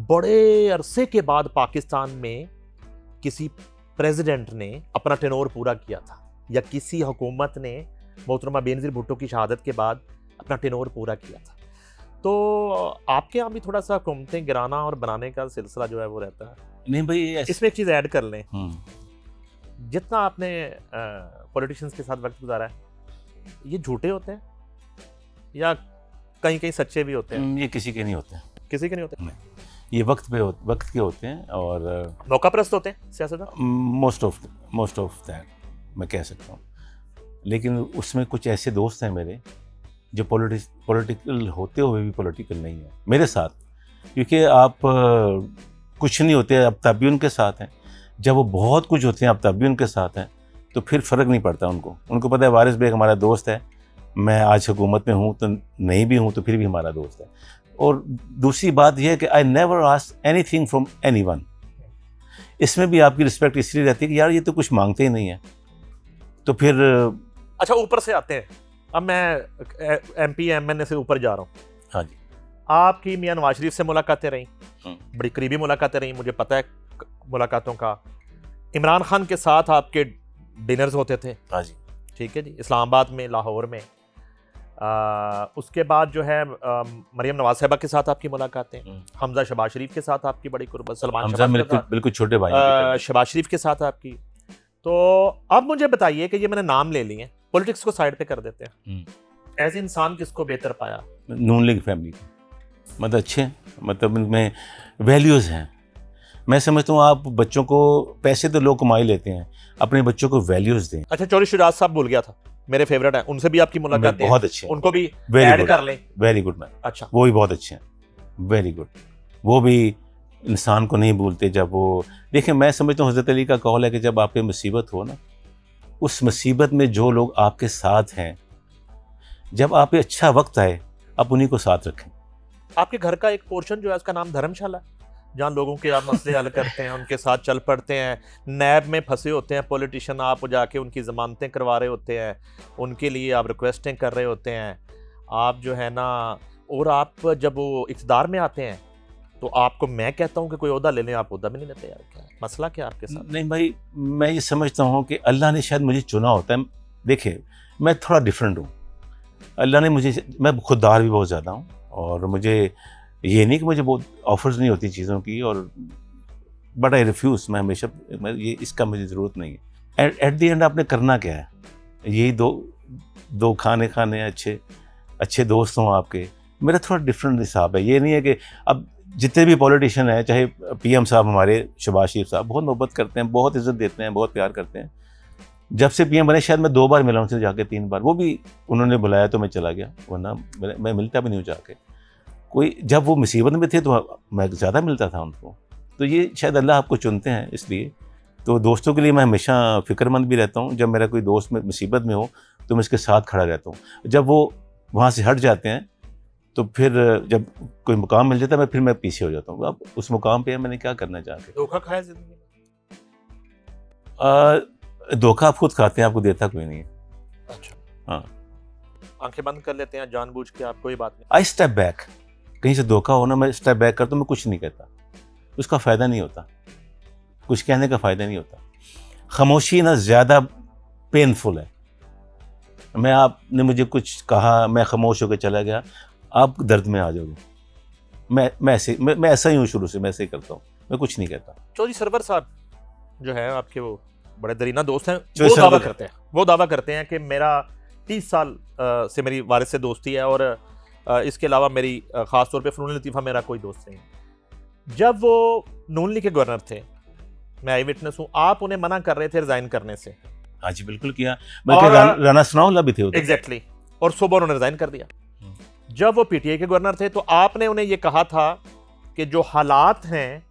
A: बड़े अरसे के बाद पाकिस्तान में किसी प्रेसिडेंट ने अपना टेनोर पूरा किया था, या किसी हुकूमत ने मोहतरमा बेनज़ीर भुट्टो की शहादत के बाद अपना टेनोर पूरा किया था। तो आपके यहाँ भी थोड़ा सा हुकूमतें गिराना और बनाने का सिलसिला जो है वो रहता है।
B: नहीं भाई,
A: इसमें एक चीज़ ऐड कर लें, जितना आपने पॉलिटिशियंस के साथ वक्त गुजारा है, ये झूठे होते हैं या कहीं कहीं सच्चे भी होते हैं?
B: ये किसी के नहीं होते हैं,
A: किसी के नहीं होते,
B: ये वक्त के होते हैं, और
A: मौका परस्त होते हैं सियासतदान,
B: मोस्ट ऑफ दैट मैं कह सकता हूँ। लेकिन उसमें कुछ ऐसे दोस्त हैं मेरे जो पॉलिटिकल होते हुए भी पॉलिटिकल नहीं है मेरे साथ, क्योंकि आप कुछ नहीं होते अब तब भी उनके साथ हैं, जब वो बहुत कुछ होते हैं अब तब भी उनके साथ हैं, तो फिर फ़र्क नहीं पड़ता उनको पता है वारिस बेग हमारा दोस्त है, मैं आज हुकूमत में हूँ तो नहीं भी हूँ तो फिर भी हमारा दोस्त है। और दूसरी बात यह है कि I never ask anything from anyone. इसमें भी आपकी रिस्पेक्ट इसलिए रहती है कि यार ये तो कुछ मांगते ही नहीं है, तो फिर
A: अच्छा ऊपर से आते हैं। अब मैं MP MNA से ऊपर जा रहा हूँ।
B: हाँ जी,
A: आपकी मियां नवाज शरीफ से मुलाकातें रहीं, बड़ी करीबी मुलाकातें रहीं, मुझे पता है मुलाकातों का। इमरान खान के साथ आपके डिनर्स होते थे,
B: हाँ जी,
A: ठीक है जी, इस्लामाबाद में, लाहौर में। उसके बाद जो है मरियम नवाज साहिबा के साथ आपकी मुलाकातें, हमजा शहबाज शरीफ के साथ आपकी बड़ी कुर्बत, सलमान शहबाज
B: बिल्कुल छोटे भाई
A: शहबाज शरीफ के साथ आपकी। तो अब मुझे बताइए कि ये मैंने नाम ले लिए, पॉलिटिक्स को साइड पे कर देते हैं, ऐसे इंसान किसको बेहतर पाया?
B: नून लीग फैमिली, मतलब अच्छे, मतलब इनमें वैल्यूज़ हैं। मैं समझता हूँ आप बच्चों को, पैसे तो लोग कमा ही लेते हैं, अपने बच्चों को वैल्यूज़ दें।
A: अच्छा चौधरी शुजात साहब भूल गया था, मेरे फेवरेट हैं, उनसे भी आपकी मुलाकात
B: बहुत अच्छे हैं,
A: उनको भी ऐड कर लें।
B: वेरी गुड मैन,
A: अच्छा
B: वो भी बहुत अच्छे हैं, वेरी गुड। वो भी इंसान को नहीं भूलते। जब वो देखें, मैं समझता हूँ हज़रत अली का कौल है कि जब आप पे मुसीबत हो ना, उस मुसीबत में जो लोग आपके साथ हैं, जब आप पे अच्छा वक्त आए, आप उन्हीं को साथ रखें। आपके
A: घर का एक पोर्शन जो है उसका नाम धर्मशाला, जहाँ लोगों के आप मसले हल करते हैं, उनके साथ चल पड़ते हैं। नैब में फंसे होते हैं पॉलिटिशियन, आप जाके उनकी ज़मानतें करवा रहे होते हैं, उनके लिए आप रिक्वेस्टें कर रहे होते हैं, आप जो है ना। और आप जब वो इक़्तिदार में आते हैं तो आपको मैं कहता हूँ कि कोई ओहदा ले लें, आप ओहदा भी नहीं लेते। यार क्या मसला क्या आपके साथ?
B: नहीं भाई, मैं ये समझता हूँ कि अल्लाह ने शायद मुझे चुना होता है। देखिए, मैं थोड़ा डिफरेंट हूँ, अल्लाह ने मुझे, मैं खुददार भी बहुत ज़्यादा हूँ, और मुझे ये नहीं कि मुझे बहुत ऑफर्स नहीं होती चीज़ों की, और बट आई रिफ्यूज़, मैं हमेशा, ये इसका मुझे ज़रूरत नहीं है। एट द एंड आपने करना क्या है? यही दो खाने अच्छे दोस्त हों आपके। मेरा थोड़ा डिफरेंट हिसाब है। ये नहीं है कि अब जितने भी पॉलिटिशियन हैं, चाहे PM साहब हमारे शहबाज शरीफ साहब, बहुत मोहब्बत करते हैं, बहुत इज़्ज़त देते हैं, बहुत प्यार करते हैं। जब से PM बने शायद मैं 2 बार मिला उनसे जाके, 3 बार, वो भी उन्होंने बुलाया तो मैं चला गया, वरना मैं मिलता भी नहीं हूँ जाके। कोई जब वो मुसीबत में थे तो मैं ज़्यादा मिलता था उनको। तो ये शायद अल्लाह आपको चुनते हैं इसलिए। तो दोस्तों के लिए मैं हमेशा फ़िक्रमंद भी रहता हूँ। जब मेरा कोई दोस्त मुसीबत में हो तो मैं उसके साथ खड़ा रहता हूँ। जब वो वहाँ से हट जाते हैं तो फिर जब कोई मुकाम मिल जाता है फिर मैं पीछे हो जाता हूँ। अब उस मुकाम पे मैंने क्या करना चाह के।
A: धोखा खाया जिंदगी में?
B: धोखा आप खुद खाते हैं, आपको देता कोई नहीं है।
A: अच्छा,
B: हाँ,
A: आंखें बंद कर लेते हैं जानबूझ के, आप कोई बात नहीं।
B: आई स्टेप बैक। कहीं से धोखा हो ना, मैं स्टेप बैक करता हूँ, मैं कुछ नहीं कहता, उसका फ़ायदा नहीं होता, कुछ कहने का फ़ायदा नहीं होता। खामोशी ना ज़्यादा पेनफुल है। मैं आपने मुझे कुछ कहा, मैं खामोश होकर चला गया, आप दर्द में आ जाओगे। मैं ऐसा ही हूँ शुरू से, मैं ऐसे ही करता हूँ, मैं कुछ नहीं कहता।
A: चौधरी सरवर साहब जो है आपके, वो बड़े दरीना दोस्त हैं,
B: चौधरी
A: वो दावा करते हैं कि मेरा 30 साल से मेरी वारिस से दोस्ती है, और इसके अलावा मेरी ख़ास तौर पे फ़नून लतीफ़ा मेरा कोई दोस्त नहीं है। जब वो नून लीग के गवर्नर थे, मैं आई विटनेस हूँ, आप उन्हें मना कर रहे थे रिजाइन करने से।
B: हाँ जी, बिल्कुल किया। बल्कि राना सनाउल्लाह भी थे उधर।
A: एग्जैक्टली, और सुबह उन्होंने रिजाइन कर दिया। जब वो पीटीआई के गवर्नर थे तो आपने उन्हें ये कहा था कि जो हालात हैं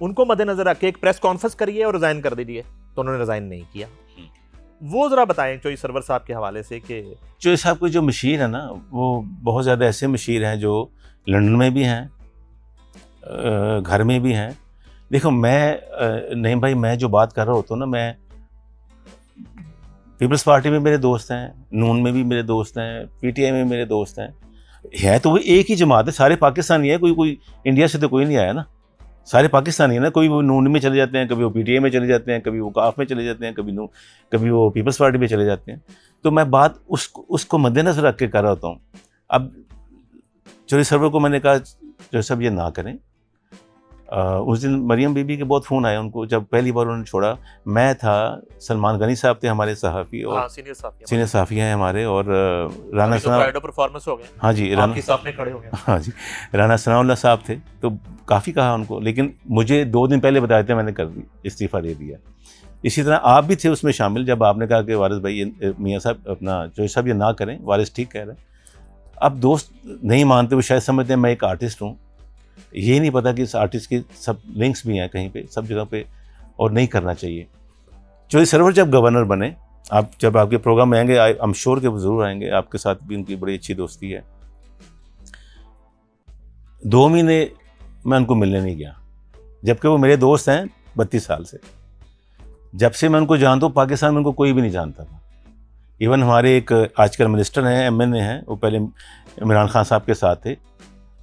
A: उनको मद्देनजर रख के एक प्रेस कॉन्फ्रेंस करिए और रिजाइन कर दीजिए, तो उन्होंने रिजाइन नहीं किया। वो जरा बताएं चौधरी सरवर साहब के हवाले से कि
B: चौधरी साहब के जो मशीर है ना, वो बहुत ज़्यादा ऐसे मशीर हैं जो लंदन में भी हैं, घर में भी हैं। देखो मैं नहीं भाई, मैं जो बात कर रहा होता हूँ ना, मैं पीपल्स पार्टी में मेरे दोस्त हैं, नून में भी मेरे दोस्त हैं, पीटीआई में मेरे दोस्त हैं। है तो वो एक ही जमात है, सारे पाकिस्तानी है, कोई इंडिया से तो कोई नहीं आया ना, सारे पाकिस्तानी है ना। कोई वो नून में चले जाते हैं, कभी वो पीटीआई में चले जाते हैं, कभी वो काफ में चले जाते हैं, कभी वो पीपल्स पार्टी में चले जाते हैं। तो मैं बात उसको मद्देनजर रख के कर रहा होता हूँ। अब चौधरी सरवर को मैंने कहा जो सब ये ना करें। उस दिन मरियम बीबी के बहुत फ़ोन आए उनको, जब पहली बार उन्होंने छोड़ा। मैं था, सलमान गनी साहब थे हमारे सहाफ़ी, और सीनियर सहाफ़ी हैं हमारे, और राना
A: परफॉर्मेंस हो गए।
B: हाँ जी,
A: राना सामने खड़े हो गए।
B: हाँ जी, राना सनाउल्लाह साहब थे। तो काफ़ी कहा उनको, लेकिन मुझे 2 दिन पहले बताया था, मैंने कर दी, इस्तीफ़ा दे दिया। इसी तरह आप भी थे उसमें शामिल, जब आपने कहा कि वारिस भाई, मियाँ साहब, अपना चौधरी साहब ये ना करें, वारिस ठीक कह रहे हैं। अब दोस्त नहीं मानते, वो शायद समझते हैं मैं एक आर्टिस्ट हूँ, ये नहीं पता कि इस आर्टिस्ट के सब लिंक्स भी हैं कहीं पे, सब जगह पे, और नहीं करना चाहिए। चौधरी सरवर जब गवर्नर बने, आप जब आपके प्रोग्राम में आएंगे, आई एम श्योर कि वो ज़रूर आएंगे, आपके साथ भी उनकी बड़ी अच्छी दोस्ती है। 2 महीने मैं उनको मिलने नहीं गया, जबकि वो मेरे दोस्त हैं 32 साल से। जब से मैं उनको जानता हूँ, पाकिस्तान में उनको कोई भी नहीं जानता था। इवन हमारे एक आजकल मिनिस्टर हैं, MNA हैं, वो पहले इमरान खान साहब के साथ थे।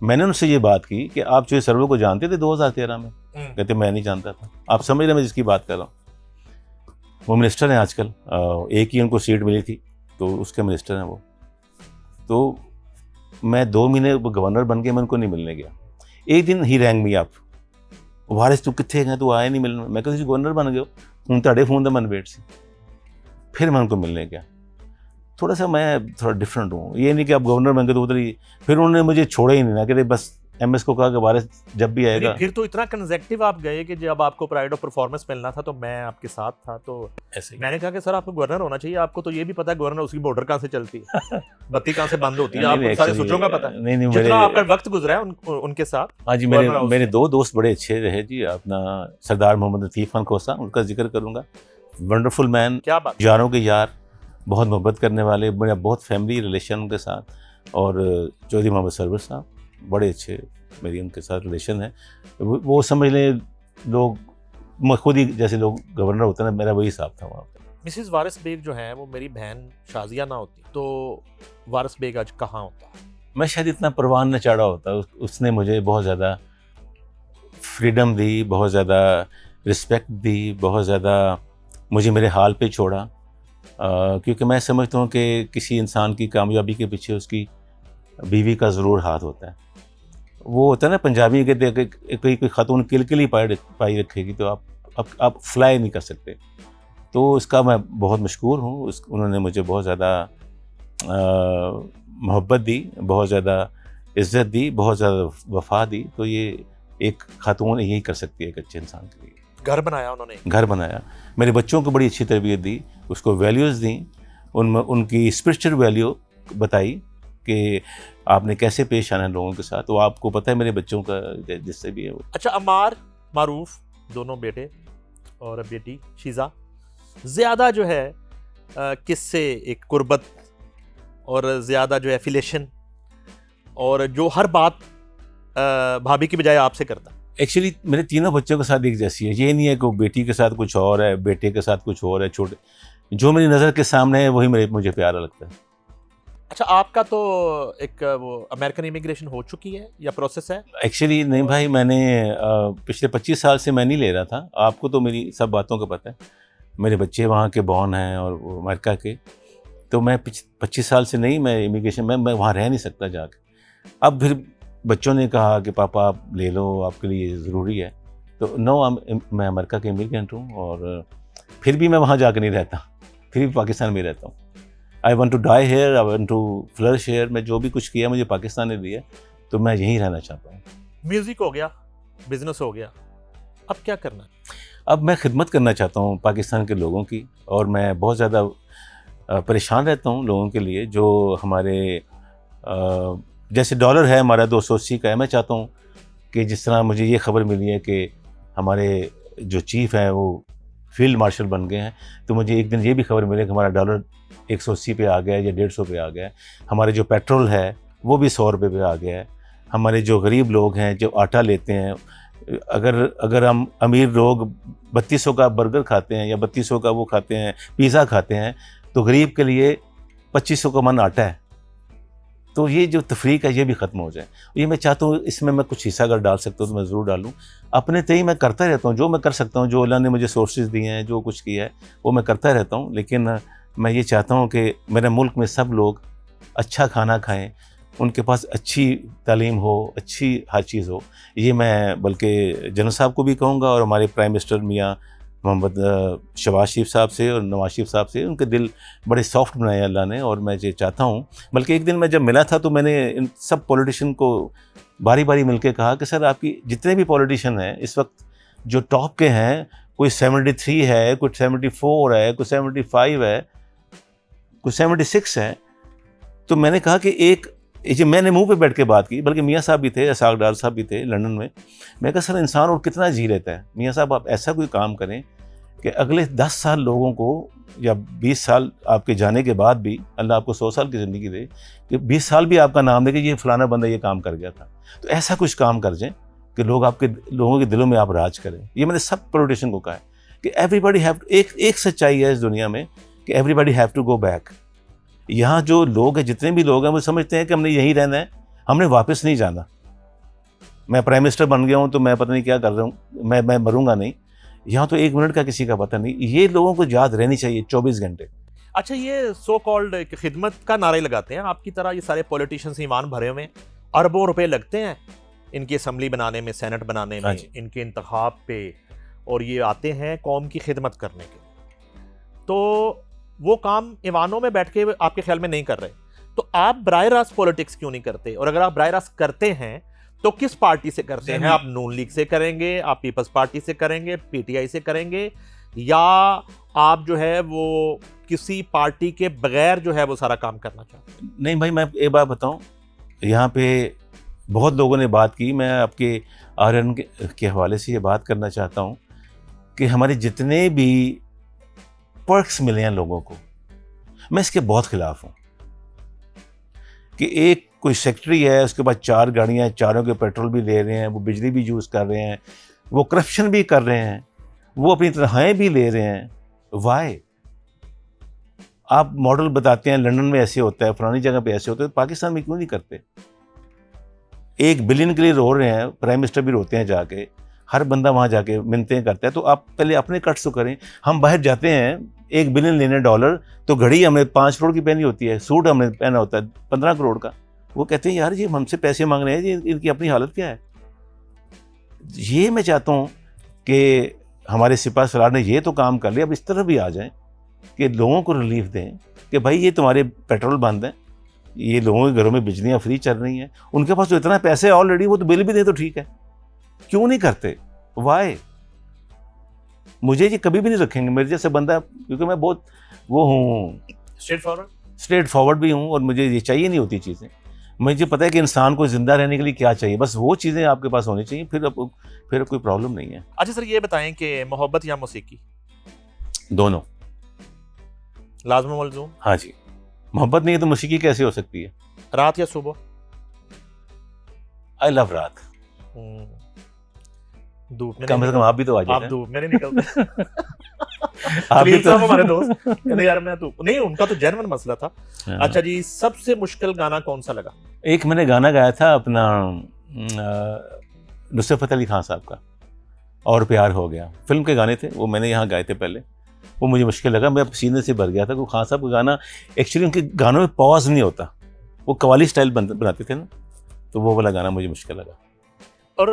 B: मैंने उनसे ये बात की कि आप चौधरी सरवर को जानते थे 2013 में? कहते मैं नहीं जानता था। आप समझ रहे मैं जिसकी बात कर रहा हूँ। वो मिनिस्टर हैं आजकल, एक ही उनको सीट मिली थी, तो उसके मिनिस्टर हैं वो। तो मैं 2 महीने गवर्नर बन के मैं उनको नहीं मिलने गया। एक दिन ही रैंग मी अप, वारिस तू कितने गए, तू आया नहीं मिलने। मैं कहा गवर्नर बन गए हूँ, ਤੁਹਾਡੇ फोन तो मन वेट सी। फिर मैं उनको मिलने गया। थोड़ा सा मैं थोड़ा डिफरेंट हूँ, ये नहीं कि आप गवर्नर बन गए तो उधर ही। फिर उन्होंने मुझे छोड़ा ही नहीं ना, कहते बस MS को कहा कि वारिस जब भी आएगा।
A: फिर तो इतना कंजेक्टिव आप गए कि जब आपको प्राइड ऑफ परफॉर्मेंस मिलना था तो मैं आपके साथ था, तो
B: ऐसे
A: मैंने कहा कि सर आपको गवर्नर होना चाहिए, आपको तो ये भी पता है गवर्नर उसकी बॉर्डर कहाँ से चलती है, बत्ती कहाँ से बंद होती है, आपको सारे सूचों का पता है।
B: नहीं,
A: जितना आपका वक्त गुजरा है उनके साथ।
B: हाँ जी, मेरे 2 दोस्त बड़े अच्छे रहे जी। अपना सरदार मोहम्मद लतीफ़ खान खोसा, उनका जिक्र करूँगा, वंडरफुल मैन,
A: क्या बात,
B: यारों के यार, बहुत मोहब्बत करने वाले, मेरा बहुत फैमिली रिलेशन उनके साथ। और चौधरी मोहम्मद सरवर साहब, बड़े अच्छे मेरी उनके साथ रिलेशन है। वो समझ लें लोग, मैं खुद ही जैसे लोग गवर्नर होते हैं ना, मेरा वही हिसाब था वहाँ पर।
A: मिसिस वारिस बेग जो है वो मेरी बहन शाजिया ना होती तो वारिस बेग आज कहाँ होता?
B: मैं शायद इतना परवान न चढ़ा होता। उसने मुझे बहुत ज़्यादा फ्रीडम दी, बहुत ज़्यादा रिस्पेक्ट दी, बहुत ज़्यादा मुझे मेरे हाल पे छोड़ा। क्योंकि मैं समझता हूँ कि किसी इंसान की कामयाबी के पीछे उसकी बीवी का ज़रूर हाथ होता है। वो होता है ना, पंजाबी के कोई खातून किलकिली पाई रखेगी तो आप फ्लाई नहीं कर सकते। तो इसका मैं बहुत मशकूर हूँ। उन्होंने मुझे बहुत ज़्यादा मोहब्बत दी, बहुत ज़्यादा इज़्ज़त दी, बहुत ज़्यादा वफ़ा दी। तो ये एक खातून यही कर सकती है एक अच्छे इंसान के लिए।
A: घर बनाया उन्होंने,
B: घर बनाया, मेरे बच्चों को बड़ी अच्छी तरबियत दी, उसको वैल्यूज़ दी, उनकी स्पिरिचुअल वैल्यू बताई कि आपने कैसे पेश आना है लोगों के साथ। तो आपको पता है मेरे बच्चों का जिससे भी है वो।
A: अच्छा, अमार मारूफ दोनों बेटे और बेटी शीज़ा, ज़्यादा जो है किससे एक कुर्बत और ज़्यादा जो है एफिलेशन और जो हर बात भाभी की बजाय आपसे करता है?
B: एक्चुअली मेरे तीनों बच्चों के साथ एक जैसी है, ये नहीं है कि बेटी के साथ कुछ और है, बेटे के साथ कुछ और है, छोटे जो मेरी नज़र के सामने है वही मुझे प्यारा लगता है।
A: अच्छा, आपका तो एक वो अमेरिकन इमिग्रेशन हो चुकी है या प्रोसेस है?
B: एक्चुअली नहीं भाई, मैंने पिछले 25 साल से मैं नहीं ले रहा था, आपको तो मेरी सब बातों का पता है। मेरे बच्चे वहाँ के बॉर्न हैं और वो अमेरिका के, तो मैं 25 साल से नहीं, मैं इमिग्रेशन में मैं वहाँ रह नहीं सकता जाके। अब फिर बच्चों ने कहा कि पापा आप ले लो, आपके लिए ज़रूरी है, तो मैं अमेरिका के इमिग्रेंट हूँ और फिर भी मैं वहाँ जाके नहीं रहता, फिर भी पाकिस्तान में रहता हूँ। I want to die here, I want to flourish here. मैं जो भी कुछ किया मुझे पाकिस्तान ने दिया, तो मैं यहीं रहना चाहता हूँ।
A: म्यूजिक हो गया, बिजनेस हो गया, अब क्या करना है?
B: अब मैं खिदमत करना चाहता हूँ पाकिस्तान के लोगों की, और मैं बहुत ज़्यादा परेशान रहता हूँ लोगों के लिए जो हमारे जैसे डॉलर है हमारा 280 का है। मैं चाहता हूँ कि जिस तरह मुझे ये खबर मिली है कि हमारे जो चीफ़ हैं वो फील्ड मार्शल बन गए हैं, तो मुझे एक दिन ये भी खबर मिले कि हमारा डॉलर 180 पे आ गया है या 150 पे आ गया है। हमारे जो पेट्रोल है वो भी 100 रुपये पे आ गया है। हमारे जो गरीब लोग हैं जो आटा लेते हैं, अगर हम अमीर लोग 3200 का बर्गर खाते हैं या 3200 का वो खाते हैं, पिज़्ज़ा खाते हैं, तो गरीब के लिए 2500 का मन आटा है। तो ये जो तफरीक है ये भी ख़त्म हो जाए। ये मैं चाहता हूँ, इसमें मैं कुछ हिस्सा अगर डाल सकता हूँ तो मैं ज़रूर डालूँ। अपने तय मैं करता रहता हूँ जो मैं कर सकता हूँ, जो अल्लाह ने मुझे सोर्सेज दिए हैं, जो कुछ किया है वो मैं करता रहता हूँ। लेकिन मैं ये चाहता हूँ कि मेरे मुल्क में सब लोग अच्छा खाना खाएँ, उनके पास अच्छी तालीम हो, अच्छी हर चीज़ हो। ये मैं बल्कि जनरल साहब को भी कहूँगा और हमारे प्राइम मिनिस्टर मियाँ मोहम्मद शहबाज शरीफ साहब से और नवाज शरीफ साहब से, उनके दिल बड़े सॉफ्ट बनाए अल्लाह ने। और मैं ये चाहता हूँ, बल्कि एक दिन मैं जब मिला था तो मैंने इन सब पॉलिटिशियन को बारी बारी मिलके कहा कि सर आपकी जितने भी पॉलिटिशियन हैं इस वक्त जो टॉप के हैं, कोई 73 है, कोई 74 है, कोई 75 है, कोई 76 है, तो मैंने कहा कि एक ये मैंने मुंह पे बैठ के बात की, बल्कि मियाँ साहब भी थे, इसाक डार साहब भी थे लंदन में। मैं कहा सर इंसान और कितना जी लेता है, मियाँ साहब आप ऐसा कोई काम करें कि अगले 10 साल लोगों को या 20 साल आपके जाने के बाद भी अल्लाह आपको 100 साल की ज़िंदगी दे, कि 20 साल भी आपका नाम दे कि ये फ़लाना बंदा ये काम कर गया था। तो ऐसा कुछ काम कर जाएँ कि लोगों के दिलों में आप राज करें। ये मैंने सब पॉलिटिशियन को कहा है कि एवरीबॉडी हैव, एक सच्चाई है इस दुनिया में कि everybody have to go back. यहाँ जो लोग हैं, जितने भी लोग हैं, वो समझते हैं कि हमने यहीं रहना है, हमने वापस नहीं जाना। मैं प्राइम मिनिस्टर बन गया हूँ तो मैं पता नहीं क्या कर रहा हूँ, मैं मरूंगा नहीं। यहाँ तो 1 मिनट का किसी का पता नहीं। ये लोगों को याद रहनी चाहिए 24 घंटे।
A: अच्छा, ये सो कॉल्ड खिदमत का नारे लगाते हैं आपकी तरह ये सारे पॉलिटिशियंस ईमान भरे हुए, अरबों रुपए लगते हैं इनकी असम्बली बनाने में, सेनेट बनाने में, इनके इंतखाब पे, और ये आते हैं कौम की खिदमत करने के। तो वो काम ईवानों में बैठ के आपके ख्याल में नहीं कर रहे, तो आप बराह रास्त पॉलिटिक्स क्यों नहीं करते? और अगर आप बराह रास्त करते हैं तो किस पार्टी से करते हैं? आप नून लीग से करेंगे, आप पीपल्स पार्टी से करेंगे, पीटीआई से करेंगे, या आप जो है वो किसी पार्टी के बगैर जो है वो सारा काम करना चाहते हैं?
B: नहीं भाई, मैं एक बात बताऊं, यहाँ पे बहुत लोगों ने बात की, मैं आपके आर्यन के हवाले से ये बात करना चाहता हूँ कि हमारे जितने भी पर्क्स मिले हैं लोगों को, मैं इसके बहुत खिलाफ हूँ कि एक कोई सेक्रेटरी है, उसके बाद 4 गाड़ियाँ, चारों के पेट्रोल भी ले रहे हैं, वो बिजली भी यूज़ कर रहे हैं, वो करप्शन भी कर रहे हैं, वो अपनी तनख्वाहें भी ले रहे हैं। वाई? आप मॉडल बताते हैं लंदन में ऐसे होता है, फलानी जगह पे ऐसे होता है, तो पाकिस्तान में क्यों नहीं करते? 1 बिलियन के लिए रो रहे हैं, प्राइम मिनिस्टर भी रोते हैं जाके, हर बंदा वहाँ जाके मिन्नतें करता है। तो आप पहले अपने कट्स तो करें। हम बाहर जाते हैं 1 बिलियन लेने डॉलर, तो घड़ी हमने 5 करोड़ की पहनी होती है, सूट हमने पहना होता है 15 करोड़ का। वो कहते हैं यार ये हमसे पैसे मांग रहे हैं, ये इनकी अपनी हालत क्या है? ये मैं चाहता हूँ कि हमारे सिपा सलार ने ये तो काम कर लिया, अब इस तरफ भी आ जाएं कि लोगों को रिलीफ दें कि भाई ये तुम्हारे पेट्रोल बंद है, ये लोगों के घरों में बिजलियाँ फ्री चल रही हैं, उनके पास तो इतना पैसे है ऑलरेडी, वो तो बिल भी दें तो ठीक है, क्यों नहीं करते? वाई? मुझे ये कभी भी नहीं रखेंगे मेरे जैसे बंदा, क्योंकि मैं बहुत वो हूँ, स्ट्रेट फॉरवर्ड भी हूँ, और मुझे ये चाहिए नहीं होती चीज़ें। मुझे पता है कि इंसान को ज़िंदा रहने के लिए क्या चाहिए, बस वो चीज़ें आपके पास होनी चाहिए, फिर कोई प्रॉब्लम नहीं है।
A: अच्छा सर, ये बताएं कि मोहब्बत या मौसीकी?
B: दोनों
A: लाज़िम मलज़ूम?
B: हाँ जी। मोहब्बत नहीं है तो मौसीकी कैसे हो सकती है?
A: रात या सुबह?
B: आई लव रात।
A: धूप में
B: कम से कम आप भी तो आ जाए।
A: आप धूप में नहीं निकलते।
B: आप भी तो
A: हमारे दोस्त कहते यार मैं तो नहीं, उनका तो जेन्युइन मसला था।
B: हाँ।
A: अच्छा जी, सबसे मुश्किल गाना कौन सा लगा?
B: एक मैंने गाना गाया था अपना नुसरत फतेह अली खान साहब का, और प्यार हो गया, फिल्म के गाने थे वो, मैंने यहाँ गाए थे पहले। वो मुझे मुश्किल लगा, मैं पसीने से भर गया था। वो खान साहब का गाना एक्चुअली उनके गानों में पॉज नहीं होता, वो कवाली स्टाइल बनाते थे ना, तो वो वाला गाना मुझे मुश्किल लगा।
A: और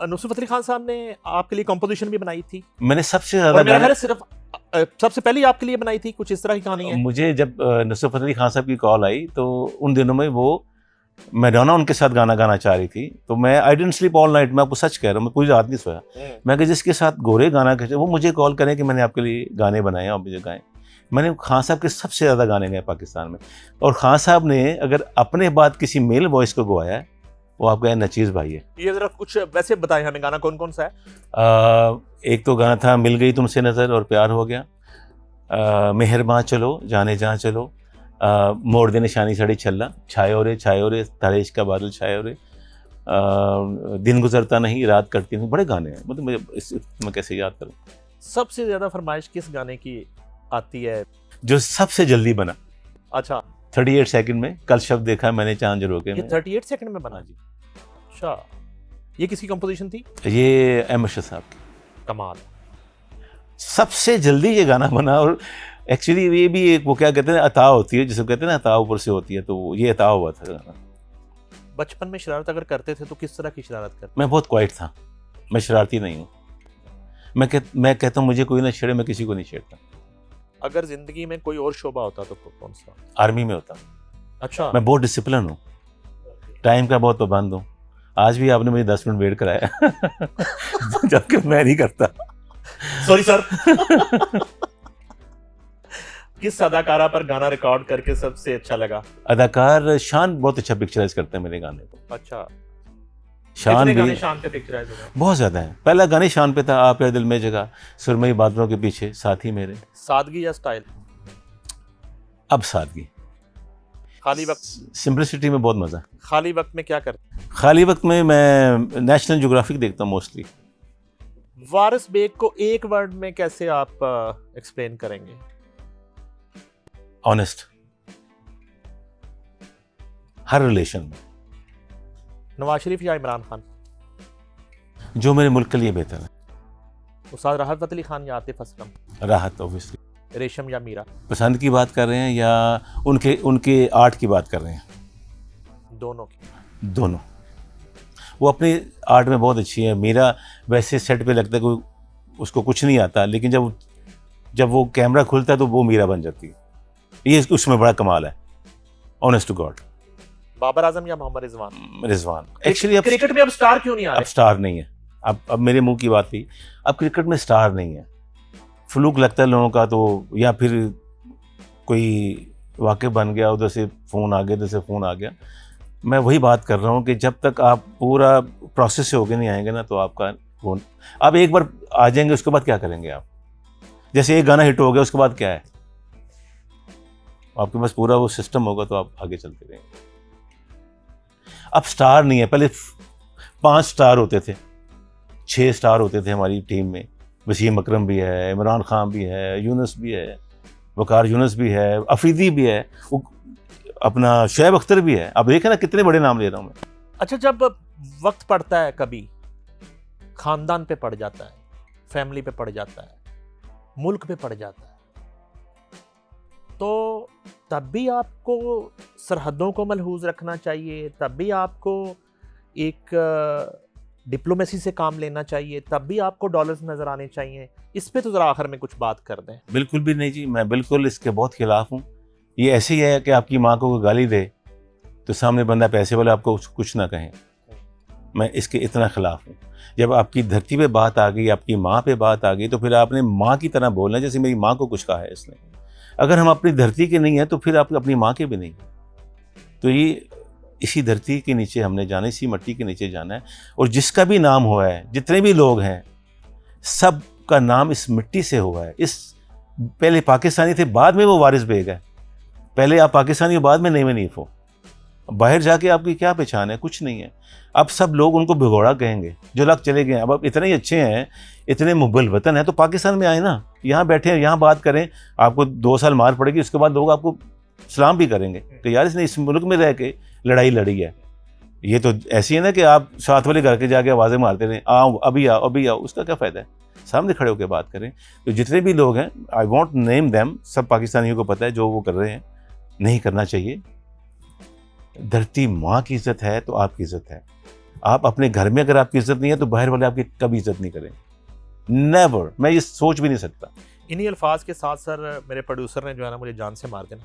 A: नुसरत फतेह अली खान साहब ने आपके लिए कंपोजिशन भी बनाई थी?
B: मैंने सबसे
A: और
B: ज़्यादा
A: मेरा ख्याल है सिर्फ सबसे पहले आपके लिए बनाई थी, कुछ इस तरह की कहानी है।
B: मुझे जब नुसरत फतेह अली खान साहब की कॉल आई तो उन दिनों में वो मैडोना उनके साथ गाना गाना चाह रही थी, तो मैं I didn't sleep all night, मैं आपको सच कह रहा हूँ, मैं पूरी रात नहीं सोया। मैं कि जिसके साथ गोरे गाना कहते वो मुझे कॉल करें कि मैंने आपके लिए गाने बनाए और मुझे गाएं। मैंने खान साहब के सबसे ज़्यादा गाने गाए पाकिस्तान में, और खान साहब ने अगर अपने बाद किसी मेल वॉइस को गवाया है वो आपका नचीज़ भाई है।
A: ये जरा कुछ वैसे बताएं हमें, गाना कौन कौन सा है?
B: एक तो गाना था मिल गई तुमसे नज़र और प्यार हो गया, मेहरबान चलो जाने जहाँ चलो, मोड़ दे निशानी सड़ी छल्ला, छायो रे तारे इश्क का बादल छायो रे, दिन गुजरता नहीं रात कटती नहीं। बड़े गाने हैं, मतलब मुझे मैं कैसे याद करूँ।
A: सबसे ज्यादा फरमाइश किस गाने की आती है?
B: जो सबसे जल्दी बना।
A: अच्छा,
B: 38 सेकंड में कल शब्द देखा मैंने चांद जो रोके
A: ये
B: में।
A: 38 सेकंड में बना?
B: हाँ जी।
A: अच्छा, ये किसकी कंपोजिशन थी?
B: ये अहमद शाह साहब की।
A: कमाल।
B: सबसे जल्दी ये गाना बना, और एक्चुअली ये भी एक वो क्या कहते हैं अता होती है, जिसे कहते हैं ना अता ऊपर से होती है, तो ये अता हुआ था गाना।
A: बचपन में शरारत अगर करते थे तो किस तरह की शरारत करते?
B: मैं बहुत क्वाइट था, मैं शरारती नहीं हूँ। मैं कहता हूँ मुझे कोई ना छेड़े, मैं किसी को नहीं छेड़ता।
A: अगर जिंदगी में कोई और शोबा होता तो कौन सा?
B: आर्मी में होता।
A: अच्छा।
B: मैं बहुत डिसिप्लिन हूँ, टाइम का बहुत पाबंद हूँ। आज भी आपने मुझे 10 मिनट वेट कराया जबकि मैं नहीं करता।
A: Sorry sir. किस अदाकारा पर गाना रिकॉर्ड करके सबसे अच्छा लगा?
B: अदाकार शान बहुत अच्छा पिक्चराइज करते हैं मेरे गाने को।
A: अच्छा,
B: शान
A: कितने
B: भी
A: गाने शान पे पिक्चराइज हुए?
B: बहुत ज़्यादा है। पहला गाने शान पे था, आप यार दिल में जगह, सुरमई बादलों के पीछे, साथी मेरे।
A: सादगी या स्टाइल?
B: अब सादगी।
A: खाली वक्त?
B: सिंपलिसिटी में बहुत मज़ा।
A: खाली वक्त में क्या करते?
B: खाली वक्त में मैं नेशनल ज्योग्राफिक देखता हूँ मोस्टली।
A: वारिस बेग को एक वर्ड में कैसे आप एक्सप्लेन करेंगे?
B: ऑनेस्ट, हर रिलेशन में।
A: नवाज शरीफ या इमरान खान?
B: जो मेरे मुल्क के लिए बेहतर है।
A: उस्ताद राहत फ़तेह अली खान या आतिफ असलम?
B: राहत ऑब्वियसली।
A: रेशम या मीरा?
B: पसंद की बात कर रहे हैं या उनके आर्ट की बात कर रहे हैं?
A: दोनों की।
B: दोनों। वो अपनी आर्ट में बहुत अच्छी है। मीरा वैसे सेट पे लगता है कोई उसको कुछ नहीं आता, लेकिन जब वो कैमरा खुलता है तो वो मीरा बन जाती है। ये उसमें बड़ा कमाल है, honest to God.
A: Babar Azam या मोहम्मद रिजवान?
B: रिजवान। एक्चुअली अब
A: क्रिकेट में अब स्टार क्यों नहीं आ
B: अब
A: रहे?
B: स्टार नहीं है। अब मेरे मुंह की बात थी, अब क्रिकेट में स्टार नहीं है। फ्लूक लगता है लोगों का, तो या फिर कोई वाक़ई बन गया, उधर से फ़ोन आ गया, उधर से फ़ोन आ गया। मैं वही बात कर रहा हूँ कि जब तक आप पूरा प्रोसेस से होके नहीं आएंगे ना, तो आपका फ़ोन, आप एक बार आ जाएंगे उसके बाद क्या करेंगे आप? जैसे एक गाना हिट हो गया उसके बाद क्या है? आपके पास पूरा वो सिस्टम होगा तो आप आगे चलते रहेंगे। अब स्टार नहीं है। पहले 5 स्टार होते थे, 6 स्टार होते थे हमारी टीम में। वसीम अकरम भी है, इमरान खान भी है, यूनुस भी है, वकार यूनुस भी है, अफरीदी भी है, अपना शुएब अख्तर भी है। अब देखें ना कितने बड़े नाम ले रहा हूँ मैं।
A: अच्छा, जब वक्त पड़ता है, कभी खानदान पे पड़ जाता है, फैमिली पे पड़ जाता है, मुल्क पे पड़ जाता है, तो तब भी आपको सरहदों को मलहूज रखना चाहिए, तब भी आपको एक डिप्लोमेसी से काम लेना चाहिए, तब भी आपको डॉलर्स नजर आने चाहिए। इस पे तो जरा आखिर में कुछ बात कर दें।
B: बिल्कुल भी नहीं जी, मैं बिल्कुल इसके बहुत खिलाफ हूँ। ये ऐसे ही है कि आपकी माँ को कोई गाली दे तो सामने बंदा पैसे वाला आपको कुछ ना कहें। मैं इसके इतना खिलाफ हूँ। जब आपकी धरती पे बात आ गई, आपकी माँ पे बात आ गई, तो फिर आपने माँ की तरह बोलना है, जैसे मेरी माँ को कुछ कहा है इसने। अगर हम अपनी धरती के नहीं हैं तो फिर आप अपनी माँ के भी नहीं। तो ये इसी धरती के नीचे हमने जाना, इसी मिट्टी के नीचे जाना है। और जिसका भी नाम हुआ है, जितने भी लोग हैं, सब का नाम इस मिट्टी से हुआ है। इस पहले पाकिस्तानी थे, बाद में वो वारिस बेग है। पहले आप पाकिस्तानी हो, बाद में नहीं हो। बाहर जाके आपकी क्या पहचान है? कुछ नहीं है। अब सब लोग उनको भिगोड़ा कहेंगे, जो लोग चले गए हैं। अब इतने ही अच्छे हैं, इतने मुबल वतन है, तो पाकिस्तान में आए ना, यहाँ बैठे हैं, यहाँ बात करें। आपको 2 साल मार पड़ेगी, उसके बाद लोग आपको सलाम भी करेंगे कि यार इसने इस मुल्क में रह के लड़ाई लड़ी है। ये तो ऐसी है ना कि आप साथ वाले घर के जाके आवाज़ें मारते रहें, आओ अभी आओ अभी आओ, उसका क्या फ़ायदा है? सामने खड़े होकर बात करें। तो जितने भी लोग हैं, आई वॉन्ट नेम देम, सब पाकिस्तानियों को पता है जो वो कर रहे हैं, नहीं करना चाहिए। धरती माँ की इज्जत है तो आपकी इज्जत है। आप अपने घर में अगर आपकी इज्जत नहीं है तो बाहर वाले आपकी कभी इज्जत नहीं करें, नेवर। मैं ये सोच भी नहीं सकता।
A: इन्हीं अल्फाज के साथ सर मेरे प्रोड्यूसर ने जो है ना मुझे जान से मार देना,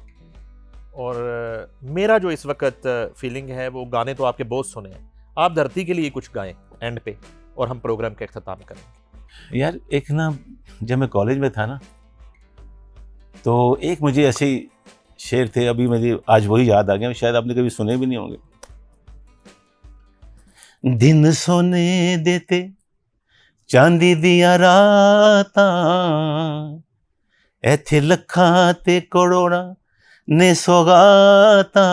A: और मेरा जो इस वक्त फीलिंग है वो गाने तो आपके बहुत सुने हैं, आप धरती के लिए कुछ गाएं एंड पे, और हम प्रोग्राम का अख्ताम करेंगे।
B: यार एक ना, जब मैं कॉलेज में था ना, तो एक मुझे ऐसे शेर थे, अभी मुझे आज वही याद आ गया, शायद आपने कभी सुने भी नहीं होंगे। दिन सोने देते चांदी दिया रातां, ऐथे लखां ते करोड़ां ने सौगातां,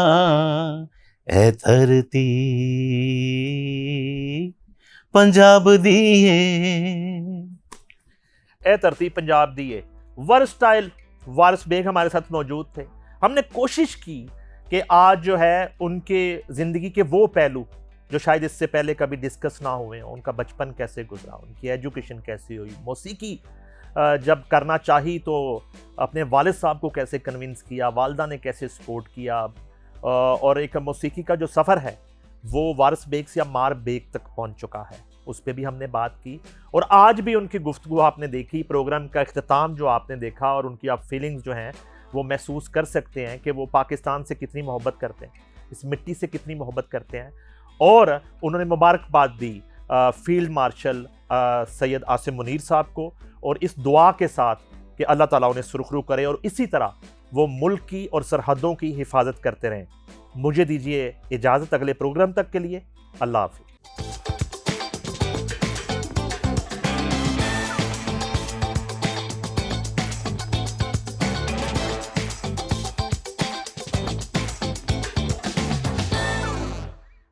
B: ऐ धरती पंजाब दी ए।
A: ए धरती पंजाब दी है। वर्सटाइल वारिस बेग हमारे साथ मौजूद थे। हमने कोशिश की कि आज जो है उनके ज़िंदगी के वो पहलू जो शायद इससे पहले कभी डिस्कस ना हुए हों, उनका बचपन कैसे गुजरा, उनकी एजुकेशन कैसी हुई, मौसीकी जब करना चाही तो अपने वालिद साहब को कैसे कन्विंस किया, वालदा ने कैसे सपोर्ट किया, और एक मौसीकी का जो सफ़र है वो वारिस बेग से अम्मार बेग तक पहुंच चुका है, उस पर भी हमने बात की। और आज भी उनकी गुफ्तगू आपने देखी, प्रोग्राम का इख्तिताम जो आपने देखा, और उनकी आप फीलिंग्स जो हैं वो महसूस कर सकते हैं कि वो पाकिस्तान से कितनी मोहब्बत करते हैं, इस मिट्टी से कितनी मोहब्बत करते हैं। और उन्होंने मुबारकबाद दी फील्ड मार्शल सैयद आसिम मुनीर साहब को, और इस दुआ के साथ कि अल्लाह ताला उन्हें सुरखरू करे और इसी तरह वो मुल्क की और सरहदों की हिफाजत करते रहें। मुझे दीजिए इजाज़त अगले प्रोग्राम तक के लिए। अल्लाह हाफ़िज़।